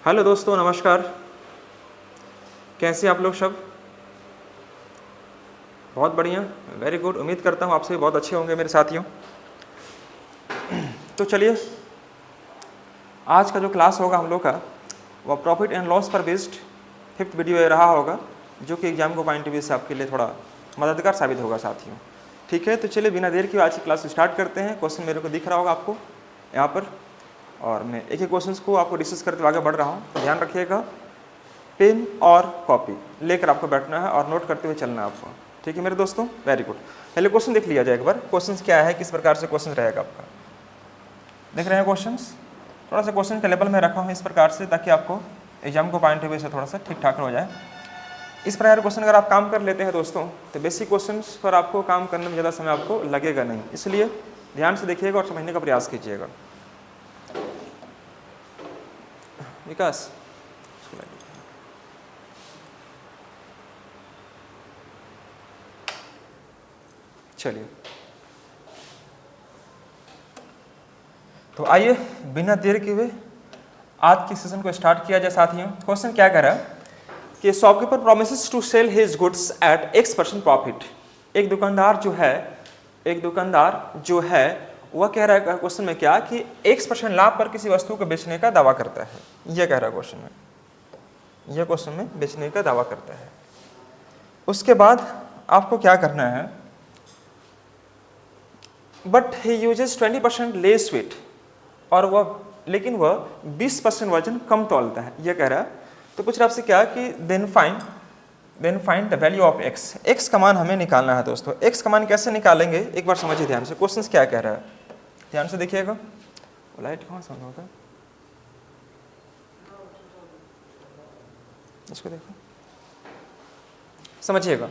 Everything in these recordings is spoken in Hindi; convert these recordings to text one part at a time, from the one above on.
हेलो दोस्तों, नमस्कार। कैसे आप लोग सब? बहुत बढ़िया, वेरी गुड। उम्मीद करता हूँ आपसे बहुत अच्छे होंगे मेरे साथियों। तो चलिए, आज का जो क्लास होगा हम लोग का वह प्रॉफिट एंड लॉस पर बेस्ड 5th वीडियो रहा होगा, जो कि एग्जाम को पॉइंट ऑफ व्यू से आपके लिए थोड़ा मददगार साबित होगा साथियों। ठीक है, तो चलिए बिना देर के आज की क्लास स्टार्ट करते हैं। क्वेश्चन मेरे को दिख रहा होगा आपको यहाँ पर, और मैं एक एक क्वेश्चन को आपको डिस्कस करते हुए आगे बढ़ रहा हूँ। तो ध्यान रखिएगा, पेन और कॉपी लेकर आपको बैठना है और नोट करते हुए चलना है आपको। ठीक है मेरे दोस्तों, वेरी गुड। पहले क्वेश्चन देख लिया जाए एक बार। क्वेश्चन क्या है, किस प्रकार से क्वेश्चन रहेगा आपका, देख रहे हैं क्वेश्चंस। थोड़ा सा क्वेश्चन के लेवल में रखा हूँ इस प्रकार से, ताकि आपको एग्जाम को पॉइंट ऑफ व्यू से थोड़ा सा ठीक ठाक हो जाए। इस प्रकार क्वेश्चन अगर आप काम कर लेते हैं दोस्तों, तो बेसिक क्वेश्चंस पर आपको काम करने में ज़्यादा समय आपको लगेगा नहीं, इसलिए ध्यान से देखिएगा और समझने का प्रयास कीजिएगा। विकास, चलिए तो आइए बिना देर के हुए आज के सेशन को स्टार्ट किया जाए साथियों। क्वेश्चन क्या कह रहा है कि shopkeeper promises to sell his goods at X% profit. एक दुकानदार जो है वह कह रहा है क्वेश्चन में क्या कि X% लाभ पर किसी वस्तु को बेचने का दावा करता है। यह कह रहा है क्वेश्चन में, यह क्वेश्चन में बेचने का दावा करता है। उसके बाद आपको क्या करना है, but he uses 20% less wait, और लेकिन वह 20% वजन कम तौलता है, यह कह रहा है। तो पूछ रहा आपसे क्या कि then find the value of x। x का मान हमें निकालना है दोस्तों। x का मान कैसे निकालेंगे एक बार समझिए ध्यान से। क्वेश्चन क्या कह रहा है, ध्यान से देखिएगा। लाइट कहाँ से होता है, इसको देखो, समझिएगा।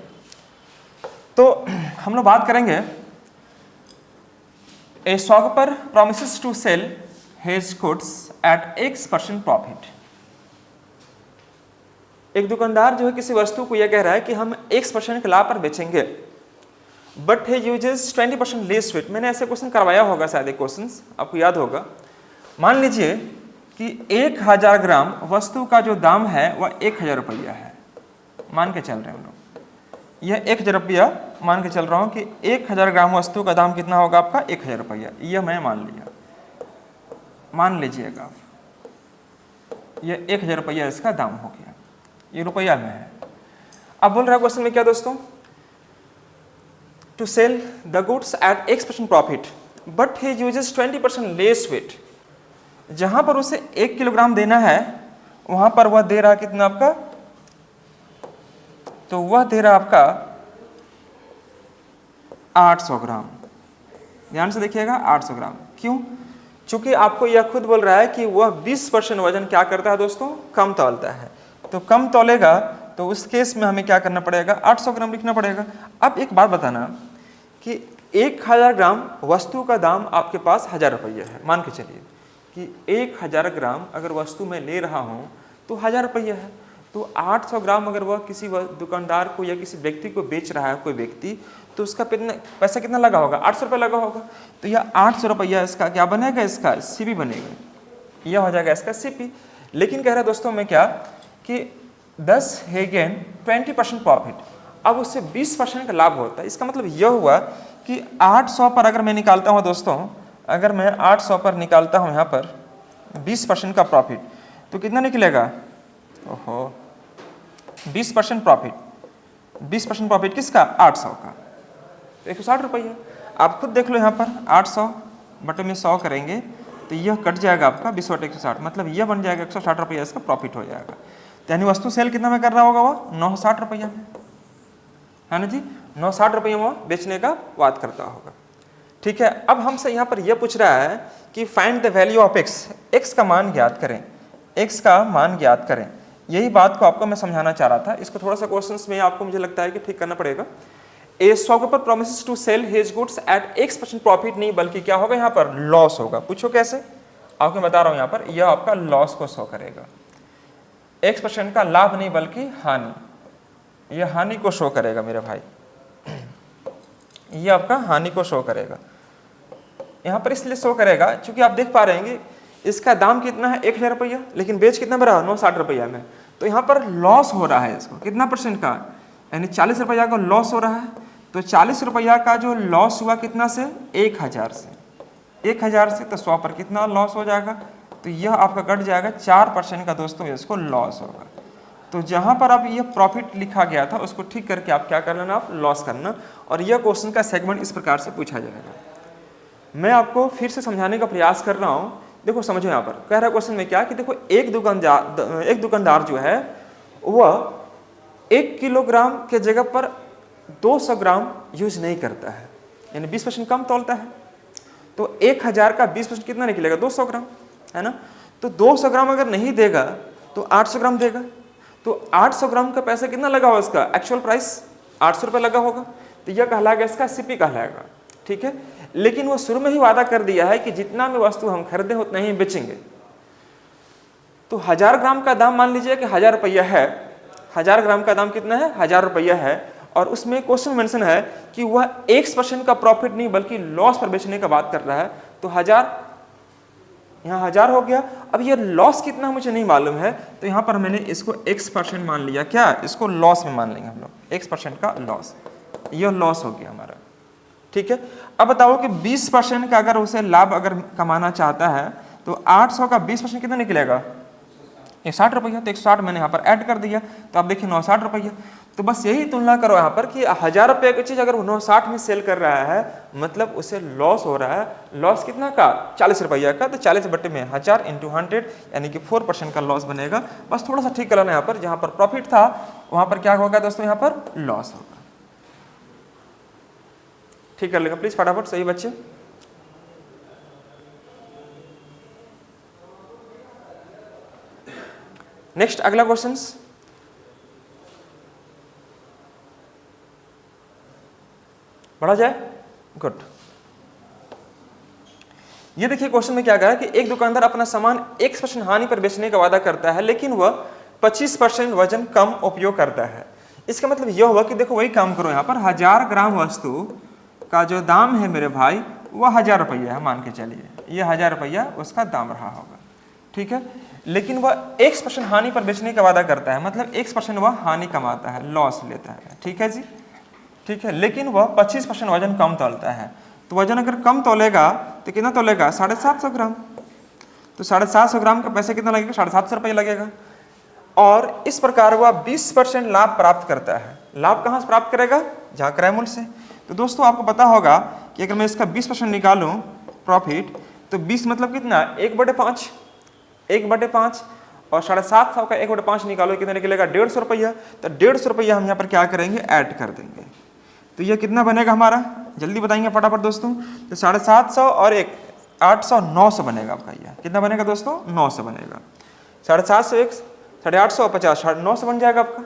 तो हम लोग बात करेंगे, A shopkeeper promises to sell his goods at X% profit। एक दुकानदार जो है किसी वस्तु को यह कह रहा है कि हम X% के लाभ पर बेचेंगे, but he uses 20% less wait. मैंने ऐसे क्वेश्चन करवाया होगा शायद, एक क्वेश्चन आपको याद होगा। मान लीजिए कि 1000 ग्राम वस्तु का जो दाम है वह 1000 रुपया है, मान के चल रहे हैं हम लोग। यह 1000 रुपया मान के चल रहा हूँ कि 1000 ग्राम वस्तु का दाम कितना होगा आपका, 1000 रुपया। यह मैं मान लिया, मान लीजिएगा यह 1000 रुपया इसका दाम हो गया, ये रुपया में है। अब बोल रहा है क्वेश्चन में क्या दोस्तों, to sell the goods at X% profit but he uses 20% less weight. जहां पर उसे 1 किलोग्राम देना है वहां पर वह दे रहा कितना आपका, तो वह दे रहा आपका 800 ग्राम। ध्यान से देखिएगा, 800 ग्राम। क्यों? चूंकि आपको यह खुद बोल रहा है कि वह 20% वजन क्या करता है दोस्तों, कम तौलता है। तो कम तौलेगा तो उस केस में हमें क्या करना पड़ेगा, 800 ग्राम लिखना पड़ेगा। अब एक बात बताना कि 1000 ग्राम वस्तु का दाम आपके पास 1000 रुपया है। मान के चलिए कि 1000 ग्राम अगर वस्तु मैं ले रहा हूं तो 1000 रुपया है। तो 800 ग्राम अगर वह किसी दुकानदार को या किसी व्यक्ति को बेच रहा है, कोई व्यक्ति, तो उसका पैसा कितना लगा होगा, 800 रुपये लगा होगा। तो यह 800 रुपया इसका क्या बनेगा, इसका CP बनेगा, यह हो जाएगा इसका CP। लेकिन कह रहा है दोस्तों में क्या कि 10 है गेन 20% प्रॉफिट। अब उससे 20% का लाभ होता है। इसका मतलब यह हुआ कि 800 पर अगर मैं निकालता हूँ दोस्तों, अगर मैं 800 पर निकालता हूँ यहाँ पर 20% का प्रॉफिट, तो कितना निकलेगा, ओहो 20% प्रॉफिट। 20% प्रॉफिट किसका, 800 का, 160 रुपया। आप खुद देख लो यहाँ पर 800 बटे में 100 करेंगे तो यह कट जाएगा आपका 20 बटे 160, मतलब यह बन जाएगा 160 रुपया इसका प्रॉफिट हो जाएगा। यानी वस्तु सेल कितना में कर रहा होगा, वो 960 रुपया में, है ना जी, 960 रुपये में बेचने का बात करता होगा। ठीक है, अब हमसे यहाँ पर यह पूछ रहा है कि find the value of x। x का मान ज्ञात करें, x का मान ज्ञात करें। यही बात को आपको मैं समझाना चाह रहा था। इसको थोड़ा सा क्वेश्चंस में आपको मुझे लगता है कि ठीक करना पड़ेगा। A shopkeeper promises to sell his goods at X% profit, नहीं बल्कि क्या होगा यहाँ पर, लॉस होगा। पूछो कैसे, आपको बता रहा हूँ यहाँ पर, यह आपका लॉस को शो करेगा। X% का लाभ नहीं बल्कि हानि, यह हानि को शो करेगा मेरे भाई, यह आपका हानि को शो करेगा। यहाँ पर इसलिए शो करेगा क्योंकि आप देख पा रहे हैं इसका दाम कितना है 1000 रुपया, लेकिन बेच कितना में रहा 960 रुपया में। तो यहाँ पर लॉस हो रहा है इसको कितना % का, यानी 40 रुपया का लॉस हो रहा है। तो 40 रुपया का जो लॉस हुआ कितना से 1000 से, 1000 से तो 100 पर कितना लॉस हो जाएगा, तो यह आपका कट जाएगा 4% का दोस्तों इसको लॉस होगा। तो जहाँ पर अब ये प्रॉफिट लिखा गया था उसको ठीक करके आप क्या कर लेना, आप लॉस करना। और यह क्वेश्चन का सेगमेंट इस प्रकार से पूछा जाएगा। मैं आपको फिर से समझाने का प्रयास कर रहा हूँ, देखो समझो। यहाँ पर कह रहा है क्वेश्चन में क्या कि देखो एक दुकानदार जो है वह 1 किलोग्राम के जगह पर 200 ग्राम यूज नहीं करता है, यानी 20% कम तौलता है। तो 1000 का 20% कितना निकलेगा 200 ग्राम, है ना। तो 200 ग्राम अगर नहीं देगा तो 800 ग्राम देगा। तो 800 ग्राम का पैसा कितना लगा होगा, उसका एक्चुअल प्राइस 800 रुपये लगा होगा। तो यह कहलाएगा इसका सीपी कहलाएगा, ठीक है। लेकिन वो शुरू में ही वादा कर दिया है कि जितना में वस्तु हम खरीदे उतना ही बेचेंगे। तो 1000 ग्राम का दाम मान लीजिए कि 1000 रुपया है, 1000 ग्राम का दाम कितना है 1000 रुपया है। और उसमें क्वेश्चन मेंशन है कि वह 1% का प्रॉफिट नहीं बल्कि लॉस पर बेचने का बात कर रहा है। तो 1000 यहाँ 1000 हो गया। अब ये लॉस कितना मुझे नहीं मालूम है, तो यहाँ पर मैंने इसको x% मान लिया। क्या इसको लॉस में मान लेंगे हम लोग, x% का लॉस, यह लॉस हो गया हमारा, ठीक है। अब बताओ कि 20% का अगर उसे लाभ अगर कमाना चाहता है तो 800 का 20% कितना निकलेगा 160 रुपया। तो 160 मैंने यहाँ पर ऐड कर दिया, तो आप देखिए 960 रुपया। तो बस यही तुलना करो यहाँ पर कि 1000 रुपये की चीज़ अगर वो 960 में सेल कर रहा है, मतलब उसे लॉस हो रहा है। लॉस कितना का 40 रुपया का। तो 40 बटे में 1000 × 100 यानी कि 4% का लॉस बनेगा। बस थोड़ा सा ठीक करना यहाँ पर, जहाँ पर प्रॉफिट था वहाँ पर क्या होगा दोस्तों, यहाँ पर लॉस होगा। ठीक कर लेगा प्लीज फटाफट, सही बच्चे। नेक्स्ट अगला क्वेश्चन, बढ़ा जाए, गुड। ये देखिए क्वेश्चन में क्या कहा है कि एक दुकानदार अपना सामान 1% हानि पर बेचने का वादा करता है, लेकिन वह 25% वजन कम उपयोग करता है। इसका मतलब यह हुआ कि देखो वही काम करो, यहाँ पर 1000 ग्राम वस्तु का जो दाम है मेरे भाई वह 1000 रुपया है, मान के चलिए ये 1000 रुपया उसका दाम रहा होगा, ठीक है। लेकिन वह 1% हानि पर बेचने का वादा करता है, मतलब 1% वह हानि कमाता है, लॉस लेता है, ठीक है जी, ठीक है। लेकिन वह 25% वजन कम तौलता है। तो वजन अगर कम तौलेगा तो कितना तौलेगा 750 ग्राम। तो 750 ग्राम का पैसा कितना लगेगा 750 रुपये लगेगा। और इस प्रकार वह 20% लाभ प्राप्त करता है। लाभ कहाँ से प्राप्त करेगा, जहाँ क्रय मूल्य से। तो दोस्तों आपको पता होगा कि अगर मैं इसका 20% निकालूं प्रॉफिट, तो 20 मतलब कितना 1/5, 1/5 और 750 का 1/5 निकालो कितना निकलेगा 150 रुपया। तो 150 रुपया हम यहाँ पर क्या करेंगे, ऐड कर देंगे। तो ये कितना बनेगा हमारा, जल्दी बताएंगे फटाफट दोस्तों। तो 750 और 800 900 बनेगा आपका। यह कितना बनेगा दोस्तों 900 बनेगा। 750 1 850 50 900 बन जाएगा आपका।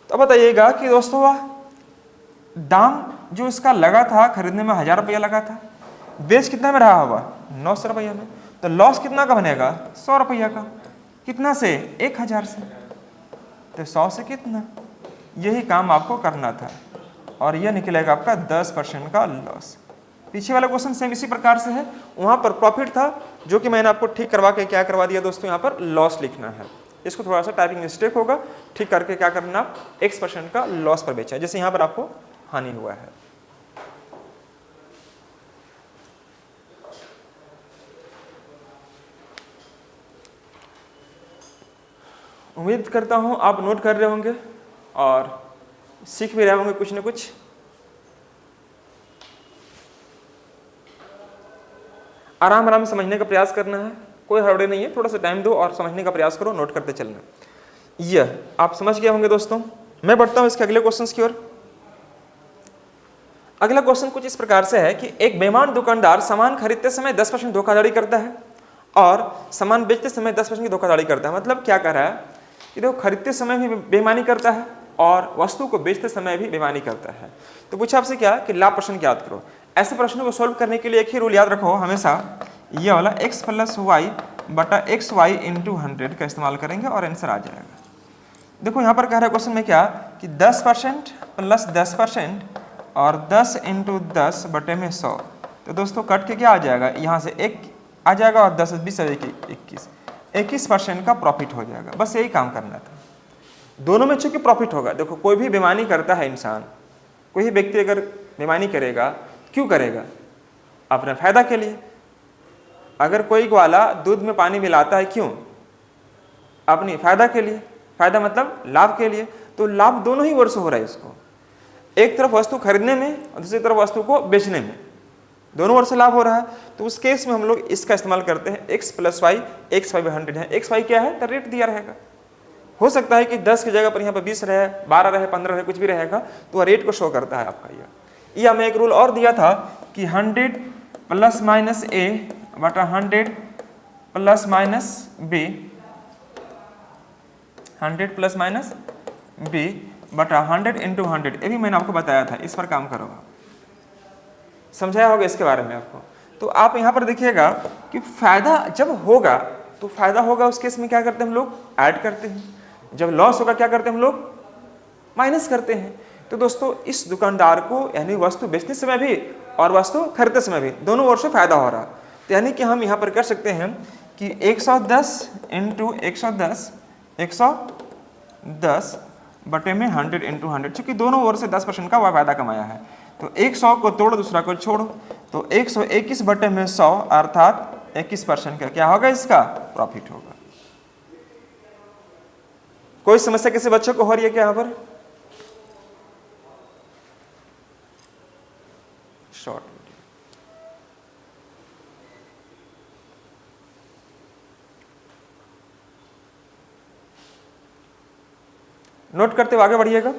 तो बताइएगा कि दोस्तों वह दाम जो इसका लगा था खरीदने में 1000 रुपया लगा था, बेच कितना में रहा होगा 900 रुपया में। तो लॉस कितना का बनेगा 100 रुपया का। कितना से 1000 से। तो 100 से कितना, यही काम आपको करना था। और यह निकलेगा आपका 10% का लॉस। पीछे वाला क्वेश्चन सेम इसी प्रकार से है, वहां पर प्रॉफिट था जो कि मैंने आपको ठीक करवा के क्या करवा दिया दोस्तों, यहाँ पर लॉस लिखना है। इसको थोड़ा सा टाइपिंग मिस्टेक होगा, ठीक करके क्या करना, 1% का लॉस पर बेचा, जैसे यहाँ पर आपको हानि हुआ है। उम्मीद करता हूं आप नोट कर रहे होंगे और सीख भी रहे होंगे कुछ न कुछ। आराम आराम समझने का प्रयास करना है, कोई हड़बड़ी नहीं है, थोड़ा सा टाइम दो और समझने का प्रयास करो, नोट करते चलना। यह आप समझ गए होंगे दोस्तों। मैं बढ़ता हूं इसके अगले क्वेश्चन की ओर। अगला क्वेश्चन कुछ इस प्रकार से है कि एक बेईमान दुकानदार सामान खरीदते समय 10% धोखाधड़ी करता है और सामान बेचते समय 10% की धोखाधड़ी करता है। मतलब क्या कह रहा है कि देखो खरीदते समय भी बेईमानी करता है और वस्तु को बेचते समय भी बेईमानी करता है। तो पूछा आपसे क्या कि लाभ प्रश्न याद करो। ऐसे प्रश्नों को सॉल्व करने के लिए एक ही रूल याद रखो हमेशा, ये वाला x + y बटा xy × 100 का इस्तेमाल करेंगे और आंसर आ जाएगा। देखो यहाँ पर कह रहा है क्वेश्चन में क्या कि 10% + 10% और 10 × 10 बटे में 100। तो दोस्तों कट के क्या आ जाएगा, यहाँ से 1 आ जाएगा और 10 20 और 21% का प्रॉफिट हो जाएगा। बस यही काम करना था, दोनों में चूंकि प्रॉफिट होगा। देखो कोई भी बेईमानी करता है इंसान, कोई भी व्यक्ति अगर बेईमानी करेगा, क्यों करेगा? अपने फायदा के लिए। अगर कोई ग्वाला दूध में पानी मिलाता है, क्यों? अपनी फायदा के लिए। फायदा मतलब लाभ के लिए। तो लाभ दोनों ही ओर से हो रहा है इसको, एक तरफ वस्तु खरीदने में और दूसरी तरफ वस्तु को बेचने में, दोनों ओर से लाभ हो रहा है। तो उस केस में हम लोग इसका इस्तेमाल करते हैं x + y, x y 100 है, x y क्या है? तो रेट दिया रहेगा। हो सकता है कि 10 की जगह पर यहाँ पर 20 रहे, 12 रहे, 15 रहे, कुछ भी रहेगा, तो वह रेट को शो करता है आपका। यह हमें एक रूल और दिया था कि 100 ± a बटा 100 ± b, 100 ± b बटा 100 × 100, ये भी मैंने आपको बताया था, इस पर काम करोगा, समझाया होगा इसके बारे में आपको। तो आप यहाँ पर देखिएगा कि फायदा जब होगा तो फायदा होगा, उस केस में क्या करते हैं हम लोग? ऐड करते हैं। जब लॉस होगा क्या करते हैं हम लोग? माइनस करते हैं। तो दोस्तों इस दुकानदार को यानी वस्तु बेचने समय भी और वस्तु खरीदते समय भी दोनों ओर से फायदा हो रहा। तो यानी कि हम यहाँ पर कर सकते हैं कि 110 × 110 बटे में 100 × 100, चूंकि दोनों ओर से 10% का वह फायदा कमाया है। तो एक 100 को तोड़ो, दूसरा को छोड़ो, तो 121 बटे में 100 अर्थात 21% का क्या होगा? इसका प्रॉफिट होगा। कोई समस्या किसी बच्चों को हो रही है क्या यहाँ पर? शॉर्ट नोट करते हुए आगे बढ़िएगा।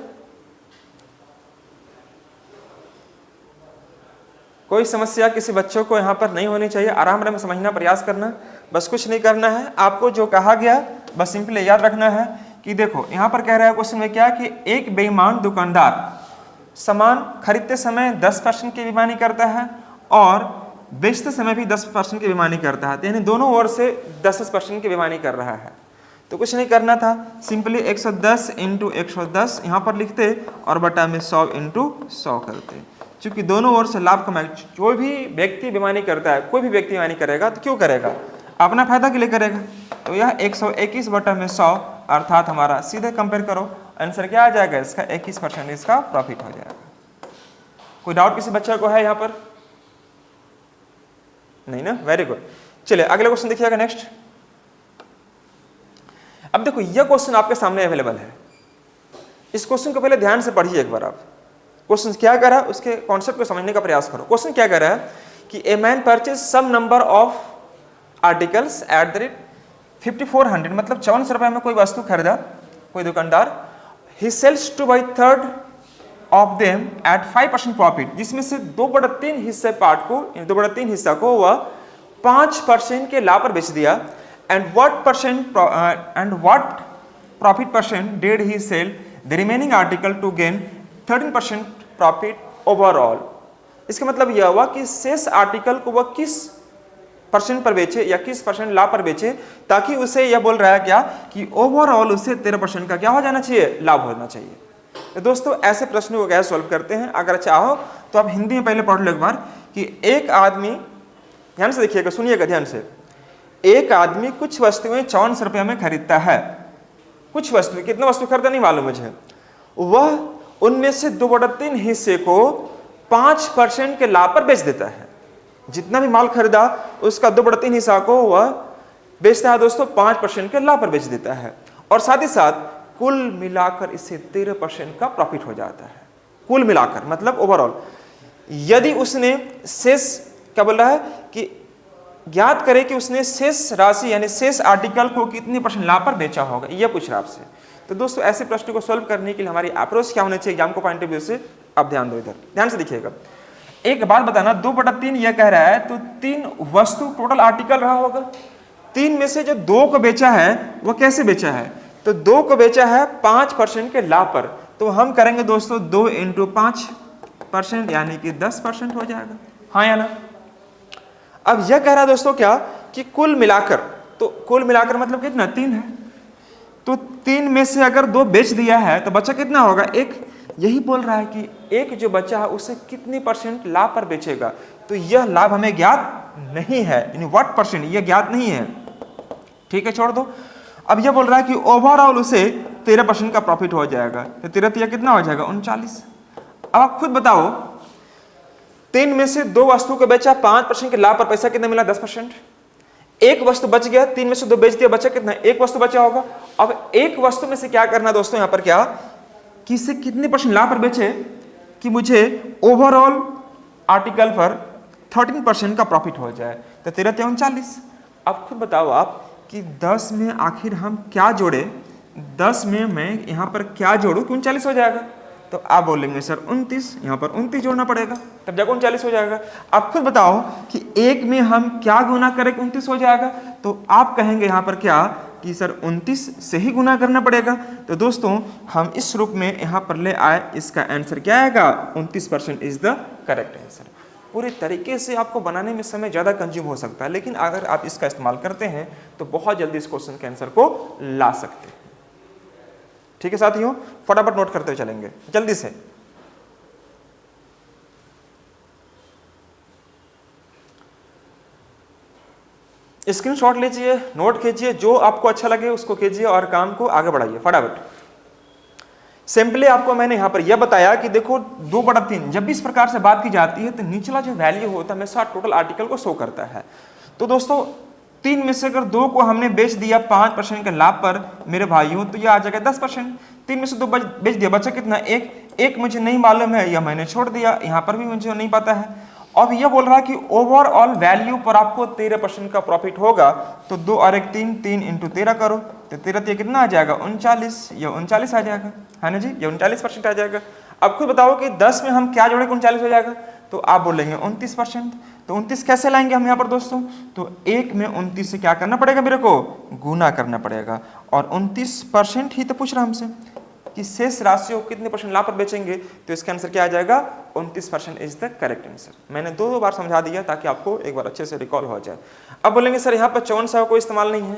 कोई समस्या किसी बच्चों को यहाँ पर नहीं होनी चाहिए, आराम आराम समझना प्रयास करना, बस कुछ नहीं करना है। आपको जो कहा गया बस सिंपली याद रखना है कि देखो यहाँ पर कह रहा है क्वेश्चन में क्या कि एक बेईमान दुकानदार सामान खरीदते समय 10% की बेईमानी करता है और बेचते समय भी 10% की बेईमानी करता है, यानी दोनों ओर से 10% की बेईमानी कर रहा है। तो कुछ नहीं करना था, सिंपली 110 × 110 यहाँ पर लिखते और बटा में 100 × 100 करते। चूंकि दोनों ओर से लाभ कमाए, जो भी व्यक्ति बेईमानी करता है, कोई भी व्यक्ति बेईमानी करेगा तो क्यों करेगा? अपना फायदा के लिए करेगा। तो यह 121 बटा में 100 अर्थात हमारा सीधे कंपेयर करो, आंसर क्या आ जाएगा? इसका 21% इसका प्रॉफिट हो जाएगा। कोई डाउट किसी बच्चे को है यहाँ पर? नहीं ना? Very good. चलिए अगला क्वेश्चन देखिएगा नेक्स्ट। अब देखो यह क्वेश्चन आपके सामने अवेलेबल है, इस क्वेश्चन को पहले ध्यान से पढ़िए एक बार आप। क्वेश्चन क्या कर रहा है उसके कॉन्सेप्ट को समझने का प्रयास करो। क्वेश्चन क्या कर रहा है कि a man purchase some number of articles at the rate 5400, मतलब 5400 रुपए में कोई वस्तु खरीदा कोई दुकानदार। He sells 2/3 of them at 5% profit, जिसमें से 2/3 हिस्से पार्ट को 2/3 हिस्सा को वह 5% के लाभ पर बेच दिया। And what profit percent did he sell the remaining article to gain 13% profit overall. इसका मतलब यह हुआ कि शेष आर्टिकल को वह किस परसेंट पर बेचे या किस परसेंट लाभ पर बेचे, ताकि उसे यह बोल रहा है क्या कि ओवरऑल उसे 13% का क्या हो जाना चाहिए? लाभ होना चाहिए। तो दोस्तों ऐसे प्रश्नों को कैसे सॉल्व करते हैं, अगर चाहो तो आप हिंदी में पहले पढ़ लो एक बार कि एक आदमी, ध्यान से देखिएगा, सुनिएगा ध्यान से, एक आदमी कुछ वस्तुएं 5400 रुपये में खरीदता है। कुछ वस्तुएं, कितना वस्तु खरीदा नहीं मालूम मुझे, वह उनमें से 2/3 हिस्से को 5% के लाभ पर बेच देता है। जितना भी माल खरीदा उसका 2/3 हिस्सा को वह बेचता है दोस्तों 5% के लाभ पर बेच देता है, और साथ ही साथ कुल मिलाकर इसे 13% का प्रॉफिट हो जाता है। कुल मिलाकर मतलब ओवरऑल। यदि उसने शेष क्या बोल रहा है कि ज्ञात करे कि उसने शेष राशि यानी शेष आर्टिकल को कितने % लाभ पर बेचा होगा, यह पूछ रहा है आपसे। तो दोस्तों ऐसे प्रश्न को सॉल्व करने के लिए हमारी अप्रोच क्या होना चाहिए एग्जाम को पॉइंट ऑफ व्यू से, आप ध्यान दो, इधर ध्यान से देखिएगा। एक बात बताना, 2/3 यह कह रहा है तो 3 वस्तु टोटल आर्टिकल रहा होगा। 3 में से जो 2 को बेचा है वह कैसे बेचा है? तो 2 को बेचा है 5% के लाभ पर, तो हम करेंगे दोस्तों 2 × 5% यानी कि 10% हो जाएगा, हाँ या ना? अब यह कह रहा है दोस्तों क्या कि कुल मिलाकर, तो कुल मिलाकर मतलब कितना? 3 है। तो 3 में से अगर 2 बेच दिया है तो बचा कितना होगा? 1। यही बोल रहा है कि एक जो बच्चा है उसे कितनी % लाभ पर बेचेगा, तो यह लाभ हमें ज्ञात नहीं है, यानी व्हाट %, यह ज्ञात नहीं है। ठीक है, छोड़ दो। अब यह बोल रहा है कि ओवरऑल उसे 13% का प्रॉफिट हो जाएगा, तो 13 कितना हो जाएगा 39। अब आप खुद बताओ, 3 में से 2 वस्तु को बेचा, 5% के लाभ पर पैसा कितना मिला 10%। एक वस्तु बच गया, 3 में से 2 बेच दिया, बचा कितना, एक वस्तु बचा होगा। अब एक वस्तु में से क्या करना दोस्तों, यहां पर क्या कि इसे कितने % लाभ पर बेचे कि मुझे ओवरऑल आर्टिकल पर 13% का प्रॉफिट हो जाए, तो 13 39। अब खुद बताओ आप कि 10 में आखिर हम क्या जोड़े, 10 में मैं यहां पर क्या जोड़ू कि 39 हो जाएगा, तो आप बोलेंगे सर 29, यहां पर 29 जोड़ना पड़ेगा, तब जाकर 39 हो जाएगा। आप खुद बताओ कि एक में हम क्या गुना करें 29 हो जाएगा, तो आप कहेंगे यहां पर क्या कि सर 29 से ही गुना करना पड़ेगा। तो दोस्तों हम इस रूप में यहां पर ले आए, इसका आंसर क्या आएगा 29% इज द करेक्ट आंसर। पूरे तरीके से आपको बनाने में समय ज़्यादा कंज्यूम हो सकता है, लेकिन अगर आप इसका इस्तेमाल करते हैं तो बहुत जल्दी इस क्वेश्चन के आंसर को ला सकते हैं। ठीक है साथियों, फटाफट नोट करते हुए चलेंगे जल्दी से। स्क्रीनशॉट लीजिए, नोट कीजिए, जो आपको अच्छा लगे उसको कीजिए और काम को आगे बढ़ाइए फटाफट। सिंपली आपको मैंने यहां पर यह बताया कि देखो 2/3 जब भी इस प्रकार से बात की जाती है तो निचला जो वैल्यू होता है हमेशा टोटल आर्टिकल को शो करता है। तो दोस्तों 3 में से अगर 2 को हमने बेच दिया 5% के लाभ पर मेरे भाइयों, तो यह आ जाएगा 10%। 3 में से 2 बेच दिया, बचा कितना, एक मुझे नहीं मालूम है, यह मैंने छोड़ दिया, यहां पर भी मुझे नहीं पता है। अब यह बोल रहा है कि ओवरऑल वैल्यू पर आपको 13% का प्रॉफिट होगा, तो 2 और 1 3, 3 × 13 करो, तो 13 कितना आ जाएगा 39, यह 39 आ जाएगा, है ना जी, ये 39% आ जाएगा। अब खुद बताओ कि 10 में हम क्या जोड़े 39 हो जाएगा, तो आप बोलेंगे 29%। तो 29 कैसे लाएंगे हम यहाँ पर दोस्तों, तो 1 में 29 से क्या करना पड़ेगा, मेरे को गुना करना पड़ेगा, और 29% ही तो पूछ रहा हमसे कि शेष राशि को कितने % लाभ पर बेचेंगे, तो इसका आंसर क्या आ जाएगा 29% इज द करेक्ट आंसर। मैंने 2 बार समझा दिया ताकि आपको एक बार अच्छे से रिकॉल हो जाए। अब बोलेंगे सर यहाँ पर 5400 कोई इस्तेमाल नहीं है,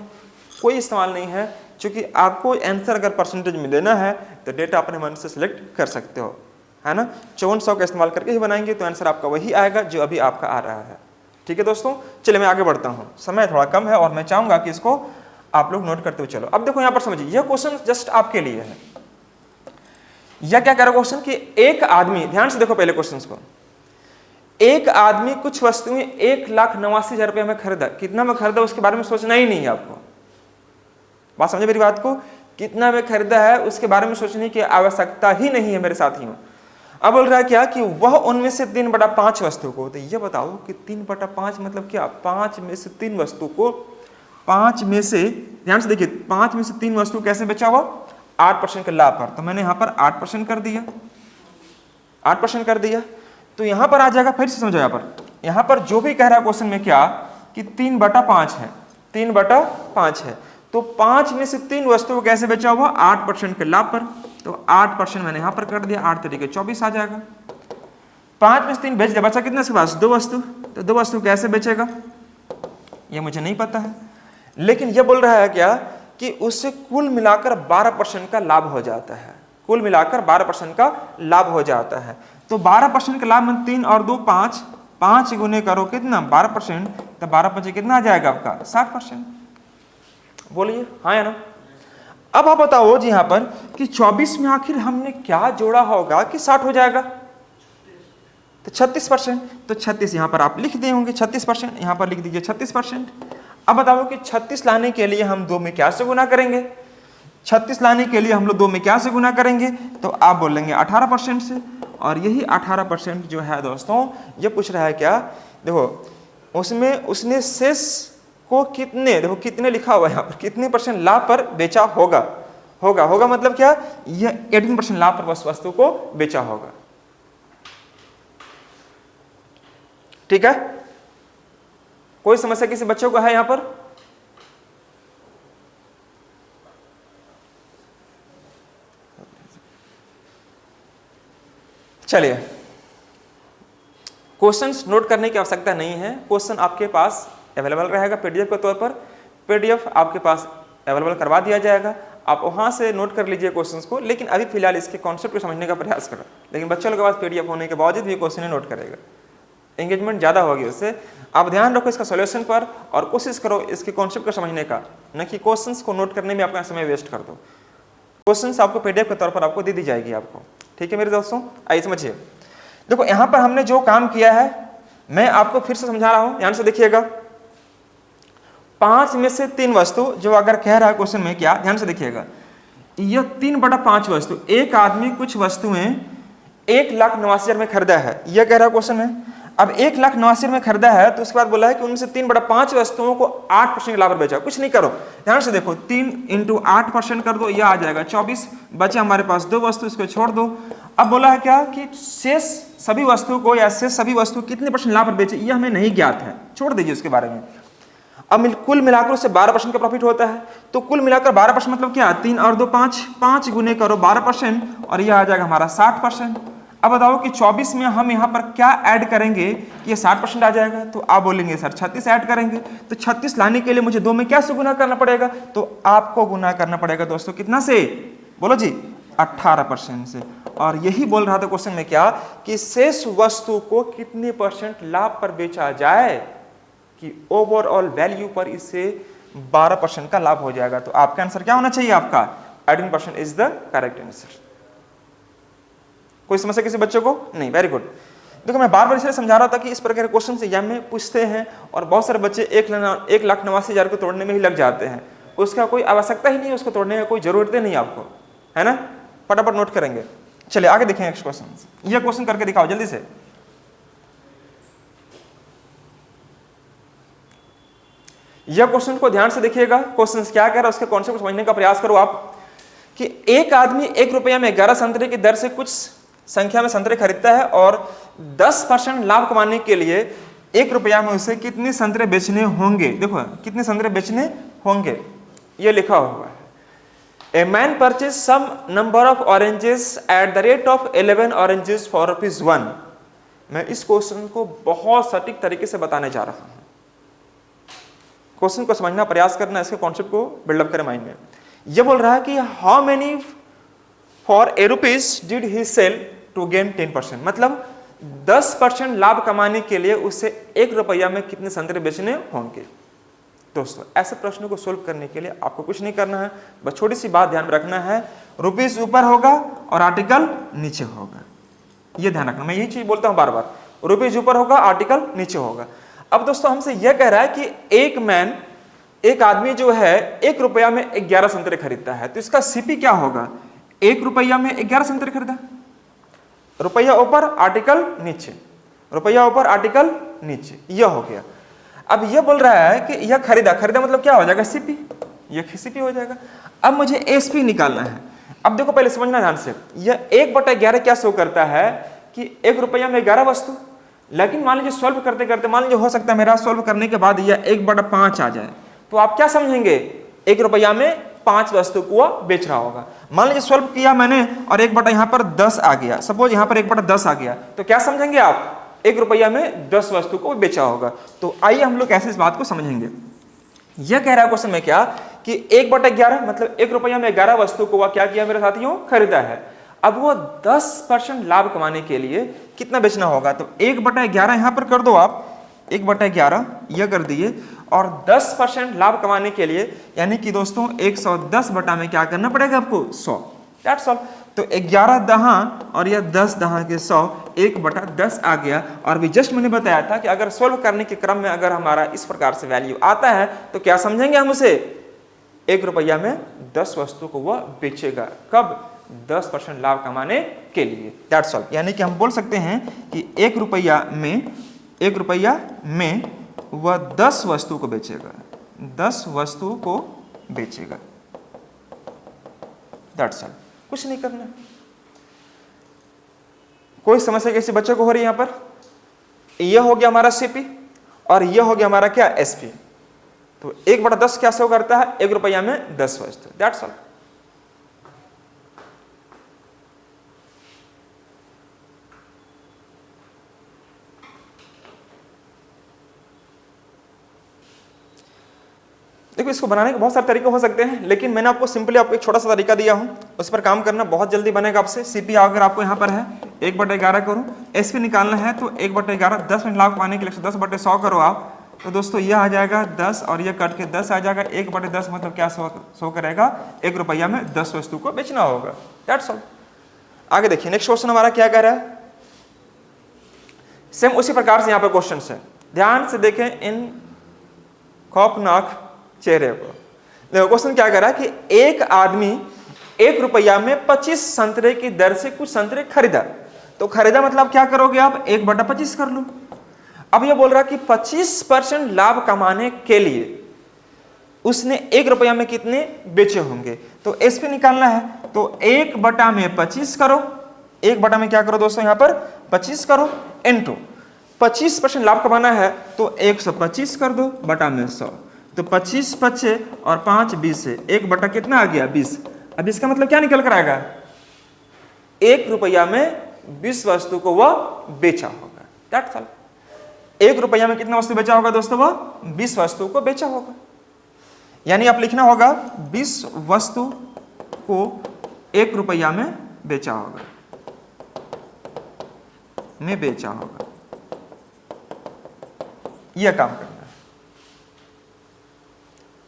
कोई इस्तेमाल नहीं है, क्योंकि आपको आंसर अगर परसेंटेज में देना है तो डेटा अपने मन से सिलेक्ट कर सकते हो, है ना। 5400 का इस्तेमाल करके ही बनाएंगे तो आंसर आपका वही आएगा जो अभी आपका आ रहा है। ठीक है दोस्तों, चलिए मैं आगे बढ़ता हूँ, समय थोड़ा कम है और मैं चाहूंगा कि इसको आप लोग नोट करते हुए चलो। अब देखो यहाँ पर समझिए, यह क्वेश्चन जस्ट आपके लिए है। यह क्या कह रहा है क्वेश्चन कि एक आदमी, ध्यान से देखो पहले क्वेश्चन को, एक आदमी कुछ वस्तुएं 1,89,000 रुपये में खरीदा, कितना में खरीदा उसके बारे में सोचना ही नहीं है आपको। बात समझे मेरी बात को, कितना में खरीदा है उसके बारे में सोचने की आवश्यकता ही नहीं है मेरे साथियों। अब बोल रहा है क्या कि वह उनमें से 3/5 वस्तु को, तो ये बताओ कि 3/5 मतलब क्या, 5 में से 3 वस्तु को, 5 में से, ध्यान से देखिए, 5 में से 3 वस्तु कैसे बेचा हुआ 8% के लाभ पर, तो मैंने यहां पर 8% कर दिया, 8% कर दिया, तो यहां पर आ जाएगा, फिर से समझो यहां पर जो भी कह रहा है क्वेश्चन में क्या कि 3/5 है, 3/5 है, तो 5 में से 3 वस्तु को कैसे बेचा हुआ 8% के लाभ पर, तो 8% मैंने यहां पर कर दिया, 8 तरीके 24 आ जाएगा। 5 में से 3 बेच दिया, बचा कितना इसके पास 2 वस्तु, तो 2 वस्तु कैसे बेचेगा ये मुझे नहीं पता है, लेकिन ये बोल रहा है क्या कि उससे कुल मिलाकर 12% का लाभ हो जाता है, कुल मिलाकर 12% का लाभ हो जाता है। तो 12% का लाभ में 3 और 2 5, 5 गुने करो कितना 12%, तो 12 कितना आ जाएगा आपका 60%। बोलिए हाँ या ना। अब आप बताओ जी यहाँ पर कि 24 में आखिर हमने क्या जोड़ा होगा कि 60 हो जाएगा, तो 36%, तो 36 यहाँ पर आप लिख दिए होंगे, 36% यहाँ पर लिख दीजिए 36%। अब बताओ कि 36 लाने के लिए हम 2 में क्या से गुना करेंगे, 36 लाने के लिए हम लोग 2 में क्या से गुना करेंगे, तो आप बोलेंगे 18% से, और यही 18% जो है दोस्तों ये पूछ रहा है क्या, देखो उसमें उसने शेष को कितने, देखो कितने लिखा हुआ है यहाँ पर, कितने % लाभ पर बेचा होगा, होगा मतलब क्या, यह 18% लाभ पर वस्तु को बेचा होगा। ठीक है, कोई समस्या किसी बच्चों को है यहां पर? चलिए, क्वेश्चंस नोट करने की आवश्यकता नहीं है, क्वेश्चन आपके पास अवेलेबल रहेगा पीडीएफ के तौर पर, पीडीएफ आपके पास अवेलेबल करवा दिया जाएगा। आप वहाँ से नोट कर लीजिए क्वेश्चंस को, लेकिन अभी फिलहाल इसके कॉन्सेप्ट को समझने का प्रयास करो। लेकिन बच्चों के पास पीडीएफ होने के बावजूद भी क्वेश्चन नोट करेगा, एंगेजमेंट ज़्यादा होगी उससे। आप ध्यान रखो इसका सॉल्यूशन पर और कोशिश करो इसके कॉन्सेप्ट को समझने का, न कि क्वेश्चंस को नोट करने में अपना समय वेस्ट कर दो। क्वेश्चंस आपको पीडीएफ के तौर पर आपको दे दी जाएगी आपको, ठीक है मेरे दोस्तों। आइए समझिए, देखो यहाँ पर हमने जो काम किया है मैं आपको फिर से समझा रहा हूँ, ध्यान से देखिएगा। 5 में से 3 वस्तु जो अगर कह रहा है क्वेश्चन में क्या, ध्यान से देखिएगा, यह 3/5 वस्तु, एक आदमी कुछ वस्तुएं 1,89,000 में खरीदा है, यह कह रहा है क्वेश्चन में। अब 1,89,000 में खरीदा है तो उसके बाद बोला है कि उनमें से 3/5 वस्तुओं को 8% लाभ पर बेचा। कुछ नहीं करो, ध्यान से देखो, 3 × 8% कर दो, यह आ जाएगा 24। बचे हमारे पास 2 वस्तु, इसको छोड़ दो। अब बोला है क्या कि शेष सभी वस्तुओं को या शेष सभी वस्तु कितने % लाभ पर बेचे, यह हमें नहीं ज्ञात है, छोड़ दीजिए उसके बारे में। अब कुल मिलाकर उससे 12% का प्रॉफिट होता है, तो कुल मिलाकर 12% मतलब क्या, 3 और 2 5, 5 गुने करो 12% और यह आ जाएगा हमारा 60%। अब बताओ कि 24 में हम यहाँ पर क्या ऐड करेंगे कि ये 60% आ जाएगा, तो आप बोलेंगे सर 36 ऐड करेंगे, तो 36 लाने के लिए मुझे 2 में क्या से गुना करना पड़ेगा, तो आपको गुना करना पड़ेगा दोस्तों कितना से, बोलो जी, 18% से। और यही बोल रहा था क्वेश्चन में क्या, कि शेष वस्तु को कितने % लाभ पर बेचा जाए कि ओवरऑल वैल्यू पर इससे 12% का लाभ हो जाएगा। तो आपका आंसर क्या होना चाहिए, आपका 18% इज द करेक्ट आंसर। कोई समस्या किसी बच्चों को नहीं, वेरी गुड। देखो मैं बार बार इसलिए समझा रहा था कि इस प्रकार के क्वेश्चन एग्जाम में पूछते हैं और बहुत सारे बच्चे 1,89,000 को तोड़ने में ही लग जाते हैं, उसका कोई आवश्यकता ही नहीं, उसको तोड़ने में कोई जरूरत नहीं आपको, है ना, फटाफट नोट करेंगे। चलिए आगे देखें नेक्स्ट क्वेश्चन, यह क्वेश्चन करके दिखाओ जल्दी से। यह क्वेश्चन को ध्यान से देखिएगा, क्वेश्चन क्या कह रहा है उसके कॉन्सेप्ट को समझने का प्रयास करो आप। कि एक आदमी 1 रुपया में 11 संतरे की दर से कुछ संख्या में संतरे खरीदता है और 10% लाभ कमाने के लिए 1 रुपया में उसे कितने संतरे बेचने होंगे। देखो कितने संतरे बेचने होंगे, ये लिखा हुआ है। A man purchased some number of oranges at the rate of 11 oranges for ₹1। मैं इस क्वेश्चन को बहुत सटीक तरीके से बताने जा रहा हूं, क्वेश्चन को समझना प्रयास करना, इसके कॉन्सेप्ट को बिल्डअप करें माइंड में। यह बोल रहा है कि how many for ₹1 did he sell to gain 10%, मतलब 10% लाभ कमाने के लिए उसे 1 रुपया में कितने संतरे बेचने होंगे। दोस्तों ऐसे प्रश्नों को सोल्व करने के लिए आपको कुछ नहीं करना है, बस छोटी सी बात ध्यान में रखना है, रुपीस ऊपर होगा और आर्टिकल नीचे होगा, ये ध्यान रखना। मैं यही चीज बोलता हूं बार बार, रुपीस ऊपर होगा आर्टिकल नीचे होगा। अब दोस्तों हमसे यह कह रहा है कि एक आदमी जो है 1 रुपया में 11 संतरे खरीदता है, तो इसका सीपी क्या होगा, 1 रुपया में 11 संतरे खरीदा, रुपया ऊपर आर्टिकल नीचे, रुपया ऊपर आर्टिकल नीचे, यह हो गया। अब यह बोल रहा है कि यह खरीदा मतलब क्या हो जाएगा, सीपी, यह सीपी हो जाएगा। अब मुझे एसपी निकालना है। अब देखो पहले समझना ध्यान से, यह 1/11 क्या शो करता है कि 1 रुपया में 11 वस्तु, लेकिन मान लीजिए सॉल्व करते करते मान लीजिए हो सकता है मेरा सॉल्व करने के बाद यह 1/5 आ जाए, तो आप क्या समझेंगे, 1 रुपया में 5 वस्तु को बेच रहा होगा। मान लीजिए सॉल्व किया मैंने और 1 बटा यहाँ पर 10 आ गया, सपोज यहाँ पर 1/10 आ गया, तो क्या समझेंगे आप, 1 रुपया में 10 वस्तु को बेचा होगा। तो आइए हम लोग कैसे इस बात को समझेंगे। यह कह रहा है क्वेश्चन में क्या कि 1/11 मतलब 1 रुपया में 11 वस्तु को वह क्या किया मेरे साथियों, खरीदा है। अब वो 10% लाभ कमाने के लिए कितना बेचना होगा, तो 1/11 यहां पर कर दो आप, 1/11 यह कर दिए, और 10% लाभ कमाने के लिए यानी कि दोस्तों 110 बटा में क्या करना पड़ेगा आपको, 100, दैट्स ऑल। तो 11 दहां और यह 10 दहां के 100, 1/10 आ गया। और भी जस्ट मैंने बताया था कि अगर सोल्व करने के क्रम में अगर हमारा इस प्रकार से वैल्यू आता है तो क्या समझेंगे हम उसे, 1 रुपया में 10 वस्तु को वह बेचेगा, कब, 10% लाभ कमाने के लिए, दैट्स ऑल। यानी कि हम बोल सकते हैं कि 1 रुपया में वह 10 वस्तु को बेचेगा, 10 वस्तु को बेचेगा, दैट्स ऑल, कुछ नहीं करना। कोई समस्या किसी बच्चे को हो रही है यहां पर, यह हो गया हमारा सीपी और यह हो गया हमारा क्या, एसपी। तो 1/10 क्या शो करता है, 1 रुपया में 10 वस्तु, दैट्स ऑल। देखो इसको बनाने के बहुत सारे तरीके हो सकते हैं, लेकिन मैंने आपको सिंपली आपको एक छोटा सा तरीका दिया हूं, उस पर काम करना, बहुत जल्दी बनेगा आपसे। सीपी अगर आपको यहाँ पर है 1/11 करो, एसपी निकालना है तो 1/11, 10 मिनट लाभ पाने के लिए 110/100 करो आप, तो दोस्तों यह आ जाएगा 10 और ये कट के 10 आ जाएगा। 1/10 मतलब क्या शो करेगा, 1 रुपया में 10 वस्तु को बेचना होगा। That's all. आगे देखिए नेक्स्ट क्वेश्चन हमारा क्या कह रहा है, सेम उसी प्रकार से यहाँ पर क्वेश्चन है, ध्यान से देखें इन खौफनाक चेहरे को। देखो क्वेश्चन क्या कह रहा है कि एक आदमी 1 रुपया में 25 संतरे की दर से कुछ संतरे खरीदा। तो खरीदा मतलब क्या करोगे आप, 1/25 कर लो। अब ये बोल रहा है कि 25% लाभ कमाने के लिए उसने 1 रुपया में कितने बेचे होंगे। तो एस पे निकालना है तो 1/25 करो, 1 में क्या करो दोस्तों, यहाँ पर 25 करो, इनटू 25% लाभ कमाना है तो 125 कर दो बटा में 100। तो 25 25 और 5 20 है, 1 कितना आ गया 20। अब इसका मतलब क्या निकल कर आएगा, 1 रुपया में 20 वस्तु को वह बेचा होगा। That's all. 1 रुपया में कितना वस्तु बेचा होगा दोस्तों, वह 20 वस्तु को बेचा होगा। यानी आप लिखना होगा 20 वस्तु को 1 रुपया में बेचा होगा, यह काम करना है।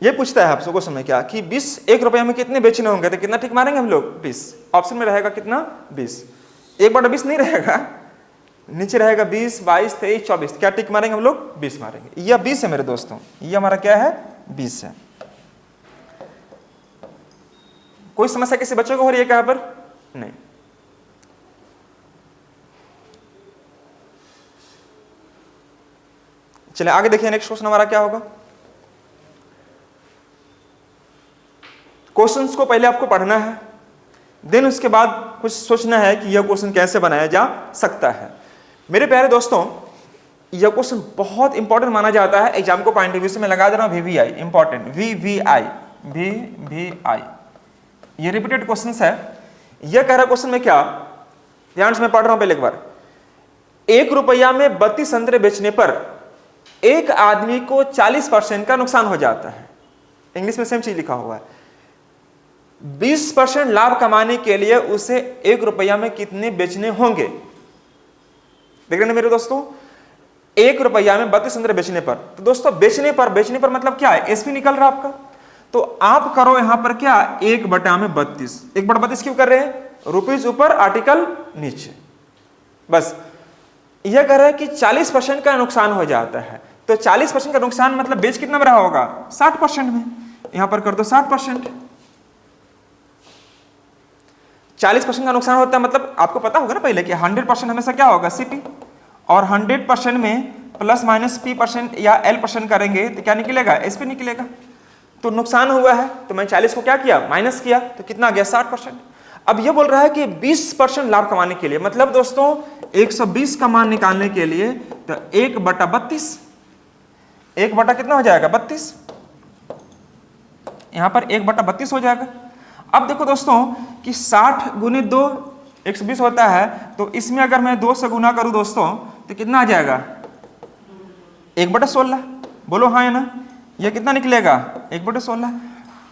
यह पूछता है आपसे क्वेश्चन में क्या कि 1 रुपया में कितने बेचने होंगे, तो कितना टिक मारेंगे हम लोग, 20। ऑप्शन में रहेगा कितना 20, 1/20 नहीं रहेगा, नीचे रहेगा 20 22 23 24, क्या टिक मारेंगे हम लोग, 20 मारेंगे। यह 20 है मेरे दोस्तों, यह हमारा क्या है 20 है। कोई समस्या किसी बच्चे को हो रही है क्या यहाँ पर, नहीं। चलिए आगे देखिए नेक्स्ट क्वेश्चन हमारा क्या होगा। क्वेश्चंस को पहले आपको पढ़ना है, देन उसके बाद कुछ सोचना है कि यह क्वेश्चन कैसे बनाया जा सकता है। मेरे प्यारे दोस्तों, यह क्वेश्चन बहुत इंपॉर्टेंट माना जाता है एग्जाम को पॉइंट ऑफ व्यू से। मैं लगा दे रहा हूं VVI, इंपॉर्टेंट, VVI, ये रिपीटेड क्वेश्चन है। यह कह रहा क्वेश्चन में क्या, ध्यान से मैं पढ़ रहा हूं पहले एक बार। 1 रुपया में 32 संतरे बेचने पर एक आदमी को 40% का नुकसान हो जाता है। इंग्लिश में सेम चीज लिखा हुआ है। 20% लाभ कमाने के लिए उसे 1 रुपया में कितने बेचने होंगे। देख रहे हैं मेरे दोस्तों, 1 रुपया में 32 संतरे बेचने पर। तो दोस्तों बेचने पर मतलब क्या है, एसपी निकल रहा आपका। तो आप करो यहां पर क्या, 1/32। 1/32 क्यों कर रहे हैं, रुपीज ऊपर आर्टिकल नीचे। बस यह कह रहा है कि 40% का नुकसान हो जाता है। तो 40% का नुकसान मतलब बेच कितना में रहा होगा, 60% में। यहां पर कर दो 60%। 40% का नुकसान होता है मतलब आपको पता होगा ना पहले कि 100% हमेशा क्या होगा, सीपी। और 100% में प्लस माइनस p% या l% करेंगे तो क्या निकलेगा, एसपी निकलेगा। तो नुकसान हुआ है तो मैं 40 को क्या किया, माइनस किया, तो कितना आ गया 60%। अब ये बोल रहा है कि 20% लाभ कमाने के लिए, मतलब दोस्तों 120 का मान निकालने के लिए तो 1/32, 1 कितना हो जाएगा 32, यहां पर 1/32 हो जाएगा। अब देखो दोस्तों कि 60 × 2 120 होता है, तो इसमें अगर मैं 2 से गुना करूं दोस्तों तो कितना आ जाएगा 1/16। बोलो हाँ या ना, यह कितना निकलेगा 1/16।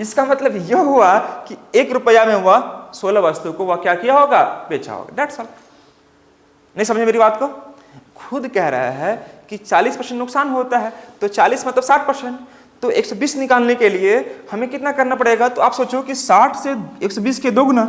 इसका मतलब यह हुआ कि 1 रुपया में वह 16 वस्तु को वह क्या किया होगा, बेचा होगा। That's all. नहीं समझे मेरी बात को, खुद कह रहा है कि 40% नुकसान होता है, तो 40 मतलब 60%। तो 120 निकालने के लिए हमें कितना करना पड़ेगा, तो आप सोचो कि 60 से 120 के दोगुना,